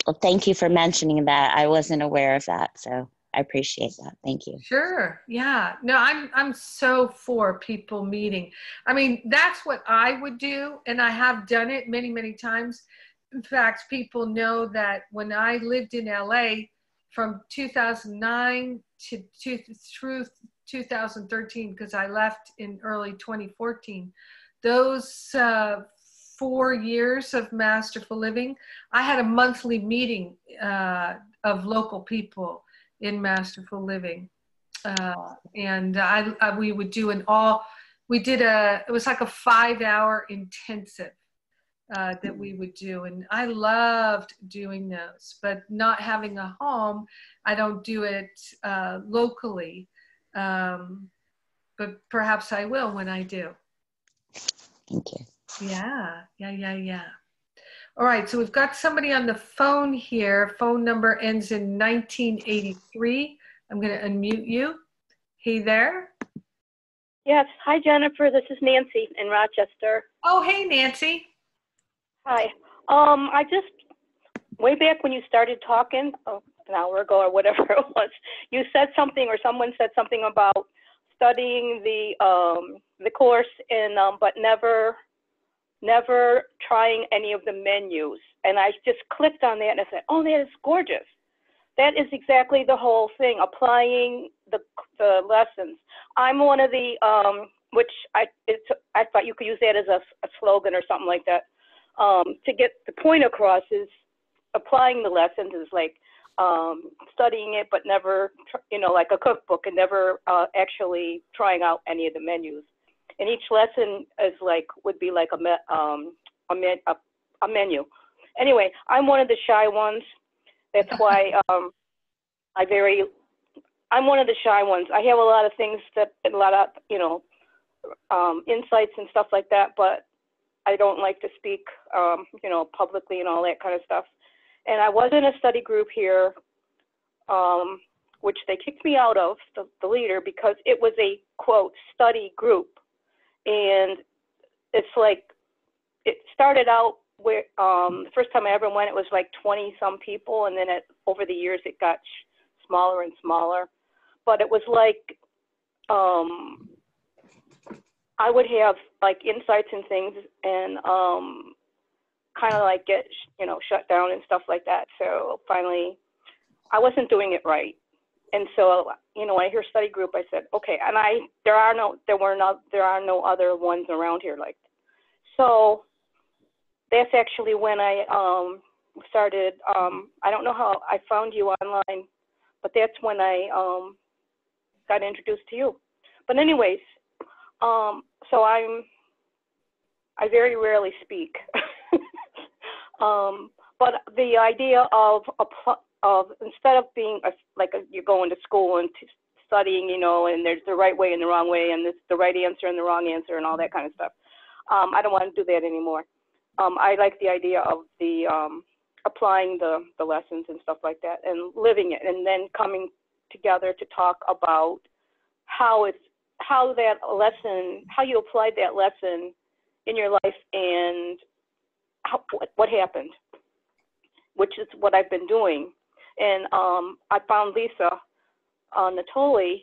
Well, thank you for mentioning that. I wasn't aware of that, so I appreciate that. Thank you. Sure. Yeah. No, I'm so for people meeting. I mean, that's what I would do, and I have done it many, many times. In fact, people know that when I lived in LA from 2009 through 2013, because I left in early 2014, those 4 years of Masterful Living, I had a monthly meeting of local people in Masterful Living. And we would do it was like a 5-hour intensive that we would do. And I loved doing those, but not having a home, I don't do it locally. But perhaps I will when I do. Thank you. Yeah. All right, so we've got somebody on the phone here. Phone number ends in 1983. I'm going to unmute you. Hey there. Yes. Hi, Jennifer. This is Nancy in Rochester. Oh, hey, Nancy. Hi. I just, way back when you started talking, an hour ago or whatever it was, you said something, or someone said something about studying the course but never trying any of the menus. And I just clicked on that and I said, oh, that is gorgeous. That is exactly the whole thing, applying the lessons. I'm one of the, which I thought you could use that as a slogan or something like that. To get the point across is applying the lessons is like studying it, but never, like a cookbook, and never actually trying out any of the menus. And each lesson would be like a menu. Anyway, I'm one of the shy ones. That's why I'm one of the shy ones. I have a lot of things insights and stuff like that, but I don't like to speak, publicly and all that kind of stuff. And I was in a study group here, which they kicked me out of, the leader, because it was a, quote, study group. And it's like, it started out where, the first time I ever went, it was like 20 some people. And then over the years, it got smaller and smaller. But it was like, I would have like insights and things, and kind of like get, shut down and stuff like that. So finally, I wasn't doing it right. And so, when I hear study group, I said, okay. And there are no other ones around here like that. So that's actually when I started. I don't know how I found you online, but that's when I got introduced to you. But anyways, so I very rarely speak. But the idea of instead of being you're going to school and studying, and there's the right way and the wrong way, and there's the right answer and the wrong answer and all that kind of stuff. I don't want to do that anymore. I like the idea of the applying the lessons and stuff like that, and living it, and then coming together to talk about how you applied that lesson in your life, and what happened, which is what I've been doing. And I found Lisa Natoli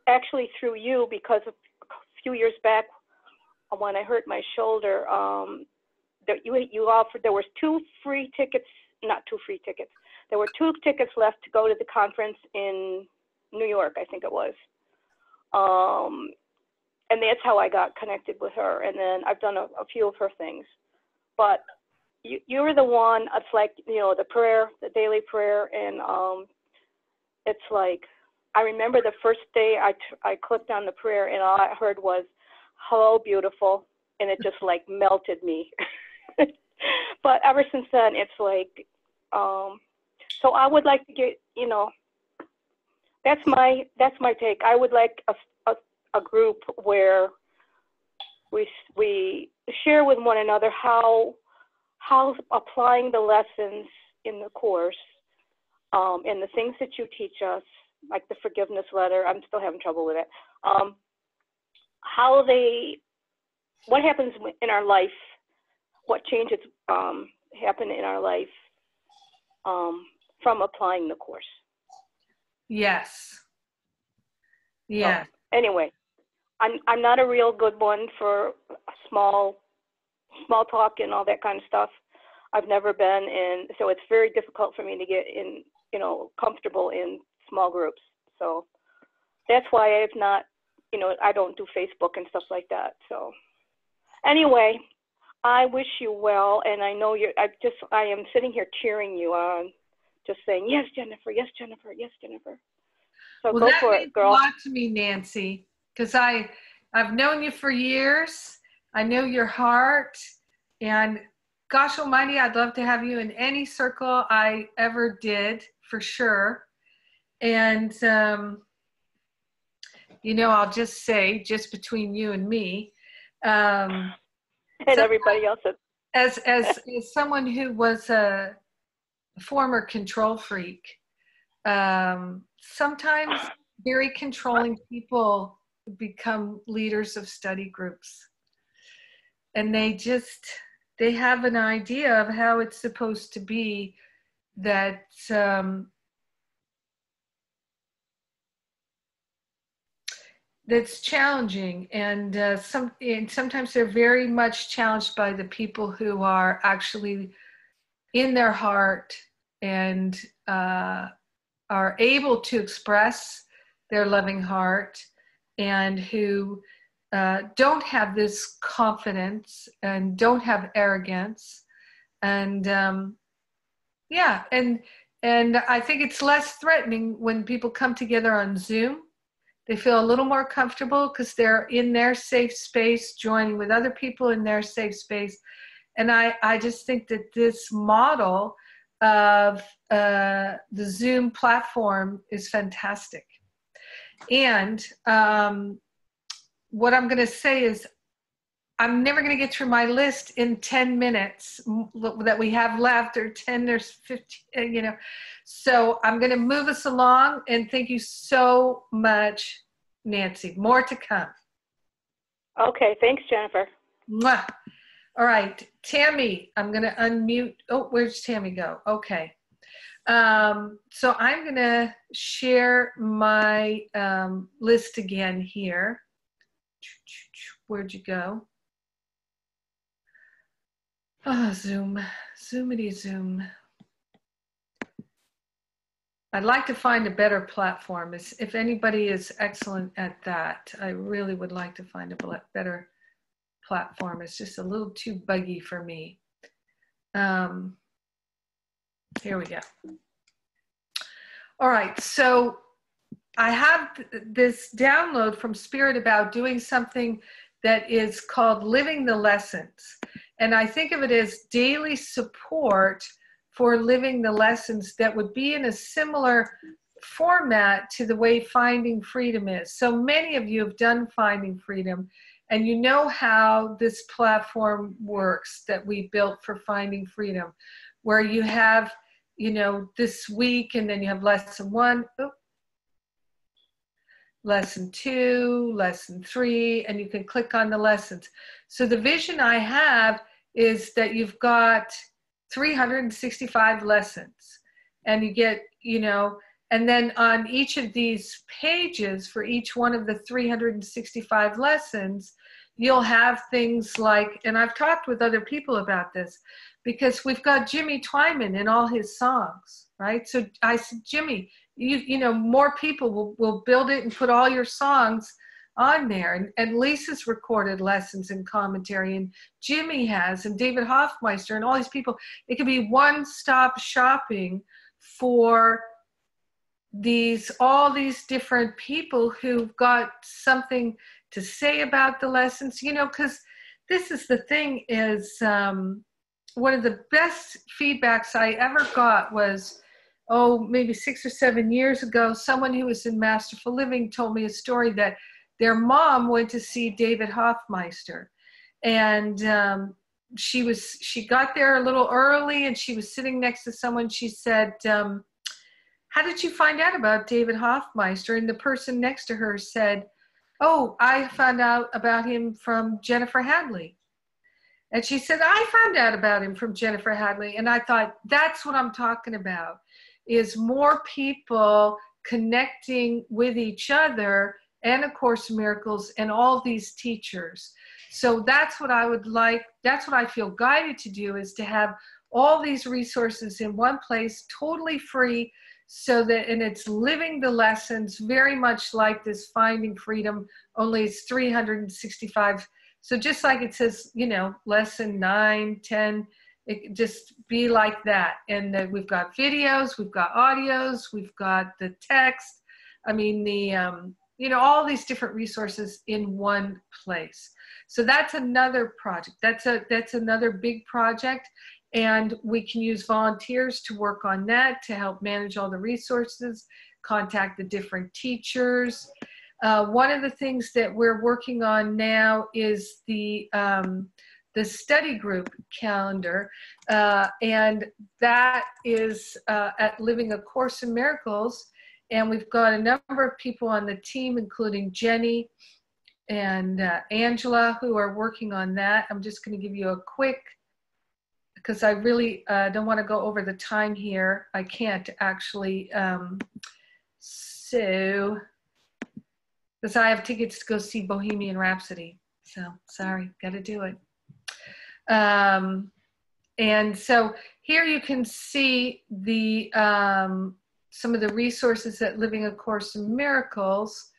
actually through you, because a few years back when I hurt my shoulder, that you offered, there was 2 free tickets, not 2 free tickets. There were 2 tickets left to go to the conference in New York, I think it was. And that's how I got connected with her. And then I've done a few of her things. But you were the one, it's like, the prayer, the daily prayer. And it's like, I remember the first day I clicked on the prayer, and all I heard was, hello, beautiful. And it just like melted me. But ever since then, it's like, so I would like to get, that's my take. I would like a a group where we share with one another how applying the lessons in the course and the things that you teach us, like the forgiveness letter. I'm still having trouble with it. What happens in our life, what changes happen in our life from applying the course. Yes. Yeah. So, anyway, I'm not a real good one for small talk and all that kind of stuff. I've never been in, so it's very difficult for me to get in, comfortable in small groups. So that's why I've not, I don't do Facebook and stuff like that. So anyway, I wish you well, and I know I am sitting here cheering you on, just saying, yes, Jennifer, yes, Jennifer, yes, Jennifer. So well, go for it, girl. That means a lot to me, Nancy, because I've known you for years. I know your heart, and gosh almighty, I'd love to have you in any circle I ever did, for sure. And, I'll just say, just between you and me, and everybody else. As someone who was a former control freak, sometimes very controlling people become leaders of study groups. And they have an idea of how it's supposed to be that's challenging, and sometimes they're very much challenged by the people who are actually in their heart and are able to express their loving heart, and who don't have this confidence and don't have arrogance, and and I think it's less threatening when people come together on Zoom. They feel a little more comfortable because they're in their safe space, joining with other people in their safe space. And I just think that this model of the Zoom platform is fantastic. And what I'm going to say is, I'm never going to get through my list in 10 minutes that we have left, or 10 or 15, So I'm going to move us along, and thank you so much, Nancy. More to come. Okay, thanks, Jennifer. Mwah. All right, Tammy, I'm going to unmute. Oh, where's Tammy go? Okay. So I'm going to share my list again here. Where'd you go? Oh, Zoom, Zoomity Zoom. I'd like to find a better platform. If anybody is excellent at that, I really would like to find a better platform. It's just a little too buggy for me. Here we go. All right, so I have this download from Spirit about doing something that is called Living the Lessons. And I think of it as daily support for living the lessons that would be in a similar format to the way Finding Freedom is. So many of you have done Finding Freedom, and you know how this platform works that we built for Finding Freedom, where you have, this week, and then you have lesson 1, lesson 2, lesson 3, and you can click on the lessons. So the vision I have is that you've got 365 lessons, and you get, and then on each of these pages for each one of the 365 lessons, you'll have things like, and I've talked with other people about this, because we've got Jimmy Twyman in all his songs, right? So I said, Jimmy, more people will build it and put all your songs on there. And Lisa's recorded lessons and commentary, and Jimmy has, and David Hoffmeister, and all these people. It could be one-stop shopping for all these different people who've got something to say about the lessons, because this is the thing is, one of the best feedbacks I ever got was, maybe 6 or 7 years ago, someone who was in Masterful Living told me a story that their mom went to see David Hoffmeister, and she got there a little early, and she was sitting next to someone. She said, how did you find out about David Hoffmeister? And the person next to her said, oh, I found out about him from Jennifer Hadley. And she said, I found out about him from Jennifer Hadley. And I thought, that's what I'm talking about, is more people connecting with each other and A Course in Miracles and all these teachers. So that's what I would like, that's what I feel guided to do, is to have all these resources in one place, totally free, so that, and it's living the lessons very much like this Finding Freedom, only it's 365. So just like it says, you know, lesson 9, 10, it just be like that. And we've got videos, we've got audios, we've got the text. I mean, you know, all these different resources in one place. So that's another project. That's another big project. And we can use volunteers to work on that, to help manage all the resources, contact the different teachers. One of the things that we're working on now is the study group calendar, and that is at Living A Course in Miracles. And we've got a number of people on the team, including Jenny and Angela, who are working on that. I'm just going to give you a quick, because I really don't want to go over the time here. I can't actually. So, because I have tickets to go see Bohemian Rhapsody. So, sorry, got to do it. And so here you can see the some of the resources at Living A Course in Miracles.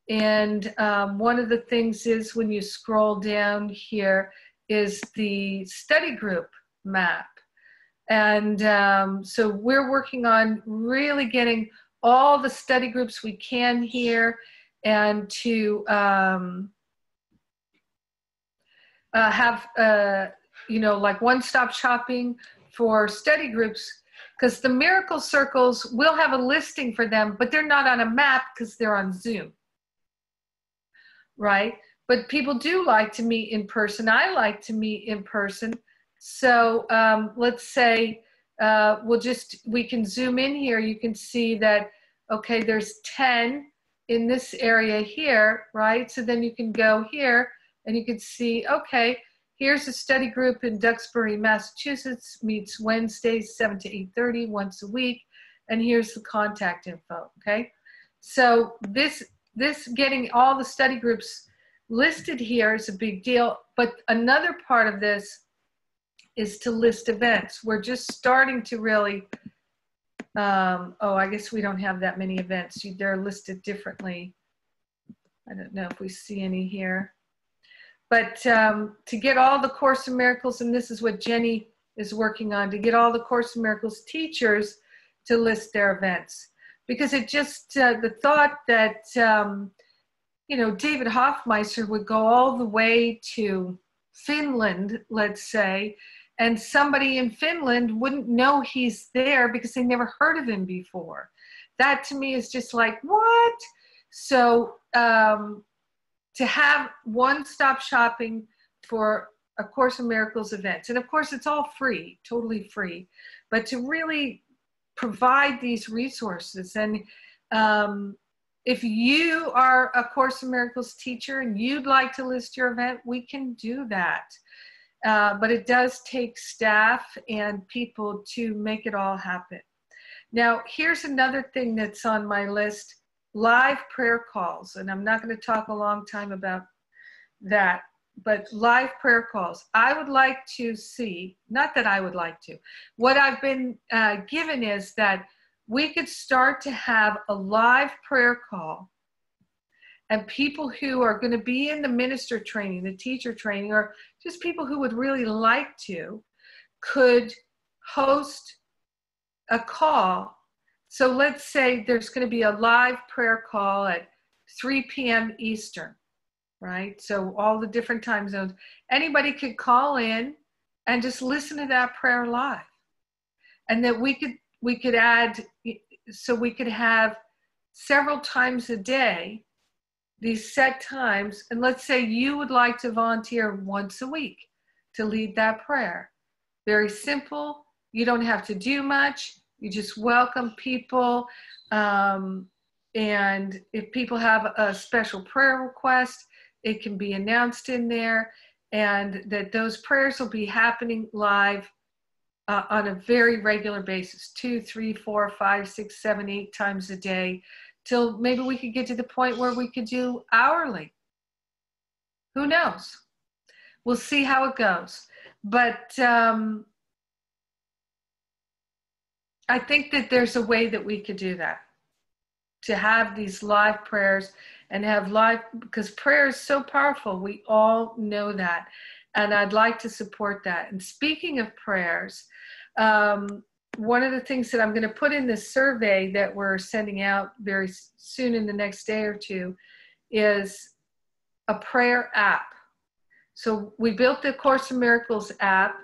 And one of the things is, when you scroll down here, is the study group map. And so we're working on really getting all the study groups we can here, and to have, you know, like one-stop shopping for study groups, because the Miracle Circles will have a listing for them, but they're not on a map because they're on Zoom, right? But people do like to meet in person. I like to meet in person. So let's say we can zoom in here. You can see that, okay, there's 10 in this area here, right? So then you can go here and you can see, okay, here's a study group in Duxbury, Massachusetts, meets Wednesdays, 7 to 8:30, once a week. And here's the contact info, okay? So this getting all the study groups listed here is a big deal. But another part of this is to list events. We're just starting to really, I guess we don't have that many events. They're listed differently. I don't know if we see any here. But to get all the Course in Miracles, and this is what Jenny is working on, to get all the Course in Miracles teachers to list their events. Because it just, the thought that, you know, David Hoffmeister would go all the way to Finland, let's say, and somebody in Finland wouldn't know he's there because they never heard of him before. That to me is just like, what? So to have one-stop shopping for A Course in Miracles events, and of course it's all free, totally free, but to really provide these resources. And if you are a Course in Miracles teacher and you'd like to list your event, we can do that. But it does take staff and people to make it all happen. Now, here's another thing that's on my list, live prayer calls. And I'm not going to talk a long time about that, but live prayer calls. I would like to see, not that I would like to, what I've been given is that we could start to have a live prayer call, and people who are going to be in the minister training, the teacher training, or just people who would really like to, could host a call. So let's say there's going to be a live prayer call at 3 p.m. Eastern, right? So all the different time zones. Anybody could call in and just listen to that prayer live. And that we could add, so we could have several times a day these set times, and let's say you would like to volunteer once a week to lead that prayer. Very simple. You don't have to do much. You just welcome people. And if people have a special prayer request, it can be announced in there, and that those prayers will be happening live on a very regular basis, 2, 3, 4, 5, 6, 7, 8 times a day, till maybe we could get to the point where we could do hourly. Who knows? We'll see how it goes. But I think that there's a way that we could do that, to have these live prayers and have live, because prayer is so powerful. We all know that. And I'd like to support that. And speaking of prayers, one of the things that I'm going to put in this survey that we're sending out very soon in the next day or two is a prayer app. So we built the Course in Miracles app,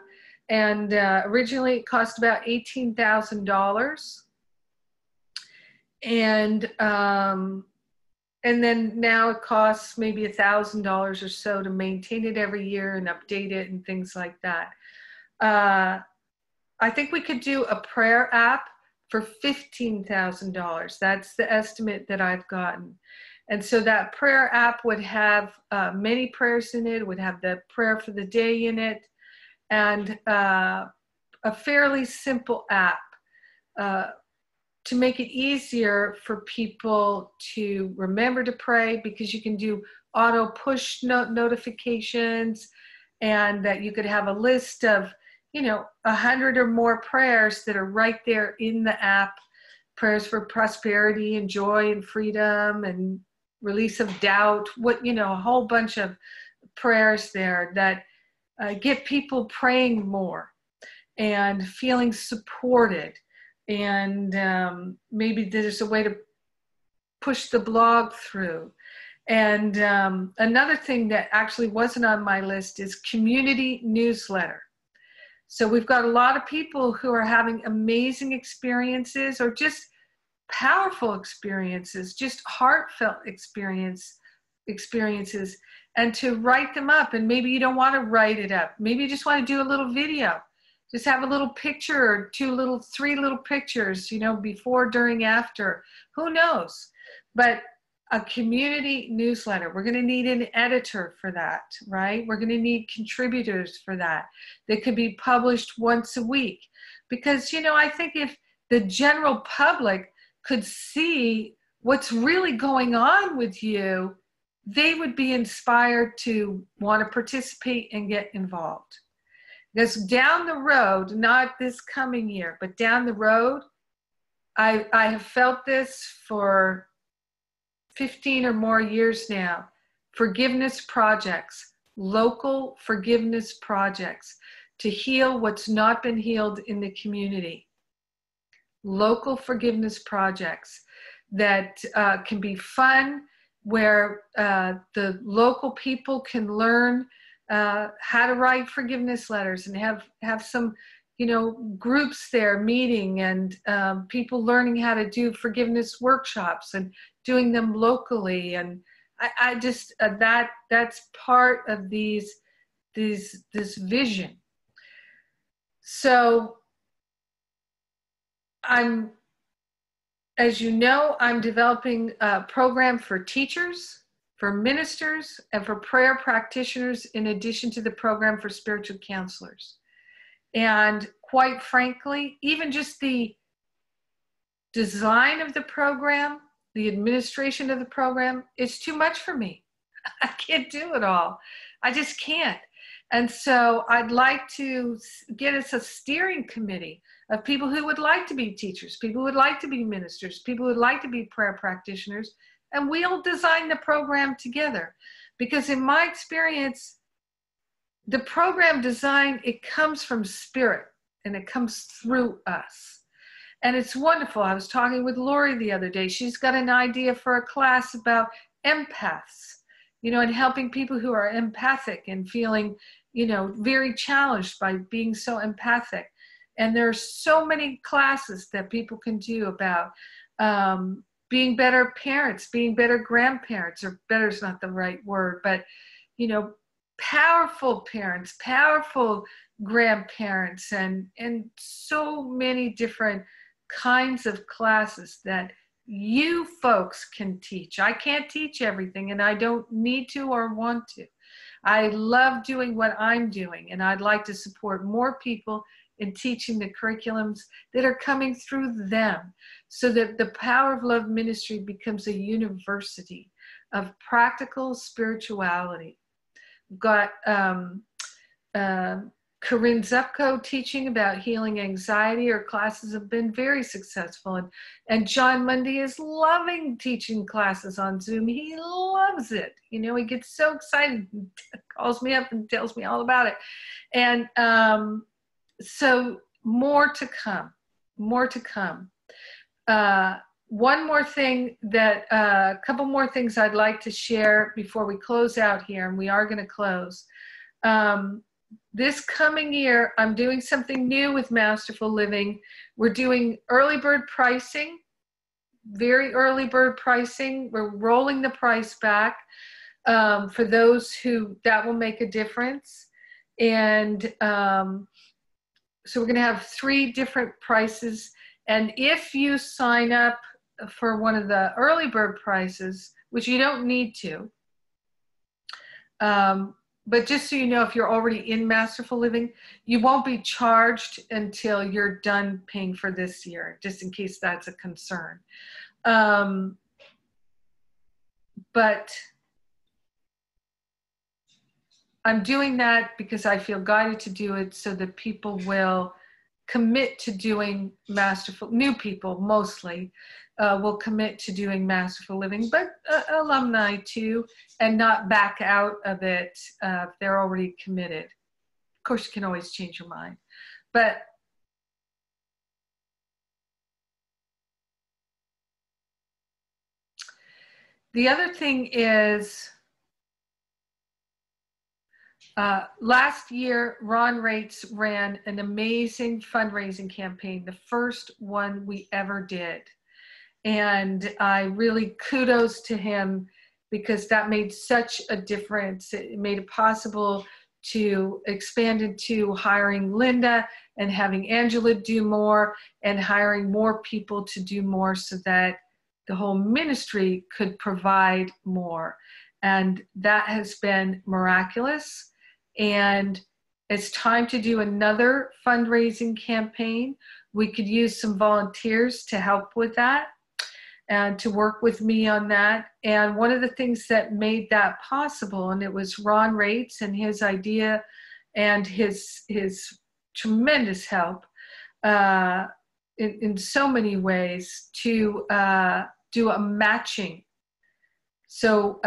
and originally it cost about $18,000. And then now it costs maybe $1,000 or so to maintain it every year and update it and things like that. I think we could do a prayer app for $15,000. That's the estimate that I've gotten. And so that prayer app would have many prayers in it, would have the prayer for the day in it, and a fairly simple app to make it easier for people to remember to pray, because you can do auto push notifications, and that you could have a list of 100 or more prayers that are right there in the app. Prayers for prosperity and joy and freedom and release of doubt, a whole bunch of prayers there that get people praying more and feeling supported. And maybe there's a way to push the blog through. And another thing that actually wasn't on my list is community newsletter. So we've got a lot of people who are having amazing experiences, or just powerful experiences, just heartfelt experiences, and to write them up. And maybe you don't want to write it up. Maybe you just want to do a little video. Just have a little picture or 3 little pictures, before, during, after. Who knows? But a community newsletter. We're going to need an editor for that, right? We're going to need contributors for that. They could be published once a week. Because, I think if the general public could see what's really going on with you, they would be inspired to want to participate and get involved. Because down the road, not this coming year, but down the road, I have felt this for 15 or more years now. Forgiveness projects, local forgiveness projects to heal what's not been healed in the community. Local forgiveness projects that can be fun, where the local people can learn how to write forgiveness letters, and have some groups there meeting, and people learning how to do forgiveness workshops and doing them locally. And I just that's part of this vision. So as you know, I'm developing a program for teachers, for ministers, and for prayer practitioners, in addition to the program for spiritual counselors. And quite frankly, even just the design of the program, the administration of the program, is too much for me. I can't do it all. I just can't. And so I'd like to get us a steering committee of people who would like to be teachers, people who would like to be ministers, people who would like to be prayer practitioners, and we'll design the program together. Because in my experience, the program design, it comes from spirit, and it comes through us. And it's wonderful. I was talking with Lori the other day. She's got an idea for a class about empaths, and helping people who are empathic and feeling, very challenged by being so empathic. And there's so many classes that people can do about being better parents, being better grandparents, or better is not the right word, but, you know, powerful parents, powerful grandparents, and so many different kinds of classes that you folks can teach. I can't teach everything, and I don't need to or want to. I love doing what I'm doing, and I'd like to support more people in teaching the curriculums that are coming through them, so that the Power of Love Ministry becomes a university of practical spirituality. We've got Corinne Zupko teaching about healing anxiety. Her classes have been very successful. And John Mundy is loving teaching classes on Zoom. He loves it. You know, he gets so excited, calls me up and tells me all about it. And so more to come, more to come. One more thing that, a couple more things I'd like to share before we close out here, and we are going to close. This coming year, I'm doing something new with Masterful Living. We're doing early bird pricing, very early bird pricing. We're rolling the price back for those who that will make a difference. And so we're going to have 3 different prices. And if you sign up for one of the early bird prices, which you don't need to, but just so you know, if you're already in Masterful Living, you won't be charged until you're done paying for this year, just in case that's a concern. But I'm doing that because I feel guided to do it, so that people will commit to doing Masterful, new people mostly, will commit to doing Masterful Living, but alumni too, and not back out of it if they're already committed. Of course, you can always change your mind. But the other thing is, last year, Ron Rates ran an amazing fundraising campaign, the first one we ever did. And I really kudos to him, because that made such a difference. It made it possible to expand into hiring Linda and having Angela do more, and hiring more people to do more, so that the whole ministry could provide more. And that has been miraculous. And it's time to do another fundraising campaign. We could use some volunteers to help with that and to work with me on that. And one of the things that made that possible, and it was Ron Rates and his idea and his tremendous help in so many ways, to do a matching. So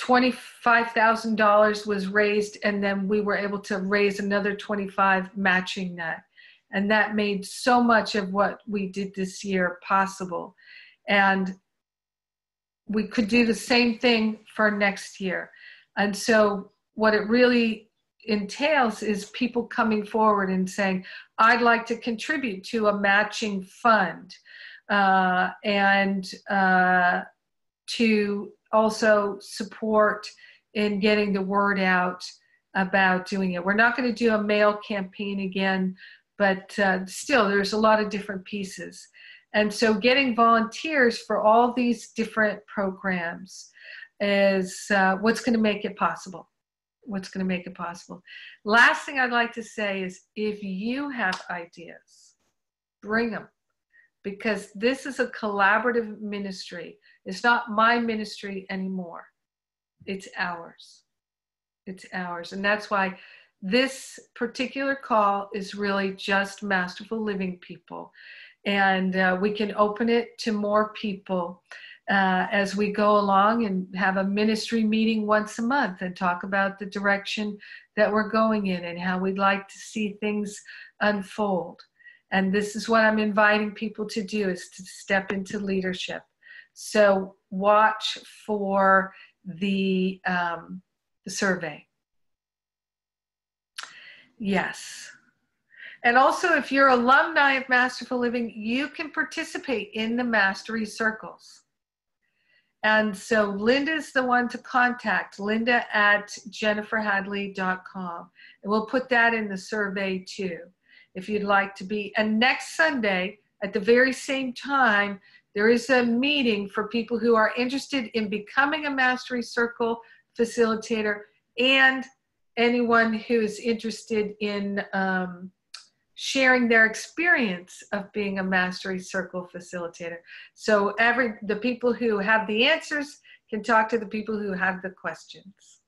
$25,000 was raised, and then we were able to raise another 25 matching that. And that made so much of what we did this year possible. And we could do the same thing for next year. And so what it really entails is people coming forward and saying, I'd like to contribute to a matching fund, and to also support in getting the word out about doing it. We're not going to do a mail campaign again, but still there's a lot of different pieces. And so getting volunteers for all these different programs is what's going to make it possible. What's going to make it possible. Last thing I'd like to say is, if you have ideas, bring them, because this is a collaborative ministry. It's not my ministry anymore. It's ours. It's ours. And that's why this particular call is really just Masterful Living people. And we can open it to more people as we go along, and have a ministry meeting once a month and talk about the direction that we're going in and how we'd like to see things unfold. And this is what I'm inviting people to do, is to step into leadership. So watch for the survey. Yes. And also, if you're alumni of Masterful Living, you can participate in the Mastery Circles. And so Linda's the one to contact, linda@jenniferhadley.com. And we'll put that in the survey too, if you'd like to be. And next Sunday, at the very same time, there is a meeting for people who are interested in becoming a Mastery Circle facilitator, and anyone who is interested in sharing their experience of being a Mastery Circle facilitator. So the people who have the answers can talk to the people who have the questions.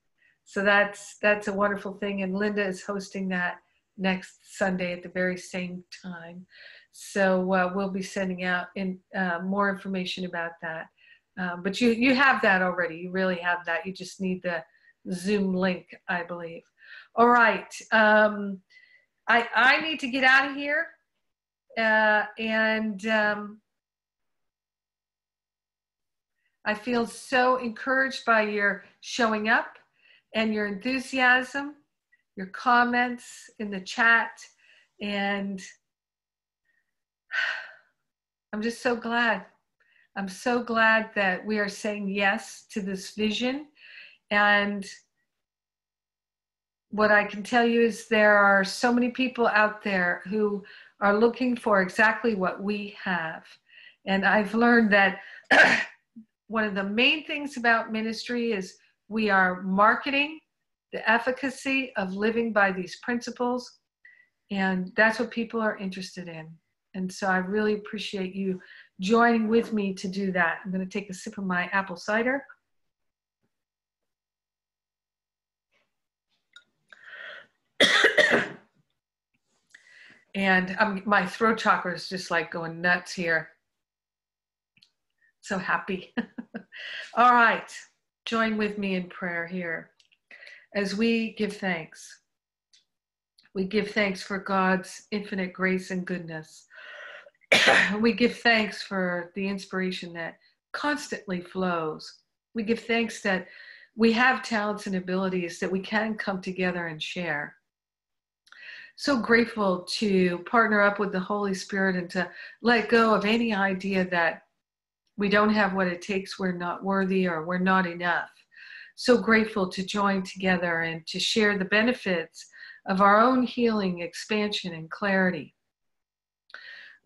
So that's a wonderful thing. And Linda is hosting that next Sunday at the very same time. So we'll be sending out more information about that. But you have that already. You really have that. You just need the Zoom link, I believe. All right. I need to get out of here, and I feel so encouraged by your showing up and your enthusiasm, your comments in the chat, and I'm just so glad. I'm so glad that we are saying yes to this vision. And what I can tell you is there are so many people out there who are looking for exactly what we have. And I've learned that one of the main things about ministry is we are marketing the efficacy of living by these principles. And that's what people are interested in. And so I really appreciate you joining with me to do that. I'm going to take a sip of my apple cider. And my throat chakra is just like going nuts here. So happy. All right. Join with me in prayer here as we give thanks. We give thanks for God's infinite grace and goodness. We give thanks for the inspiration that constantly flows. We give thanks that we have talents and abilities that we can come together and share. So grateful to partner up with the Holy Spirit and to let go of any idea that we don't have what it takes, we're not worthy, or we're not enough. So grateful to join together and to share the benefits of our own healing, expansion, and clarity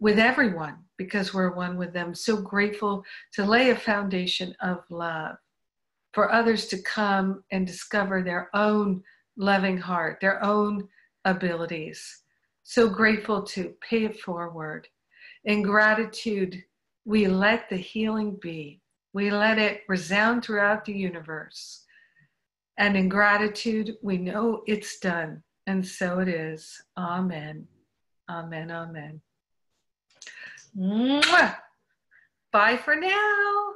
with everyone, because we're one with them. So grateful to lay a foundation of love for others to come and discover their own loving heart, their own abilities. So grateful to pay it forward. In gratitude, we let the healing be. We let it resound throughout the universe. And in gratitude, we know it's done. And so it is. Amen. Amen. Amen. Mwah! Bye for now.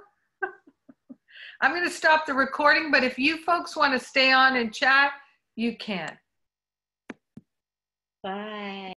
I'm going to stop the recording, but if you folks want to stay on and chat, you can. Bye.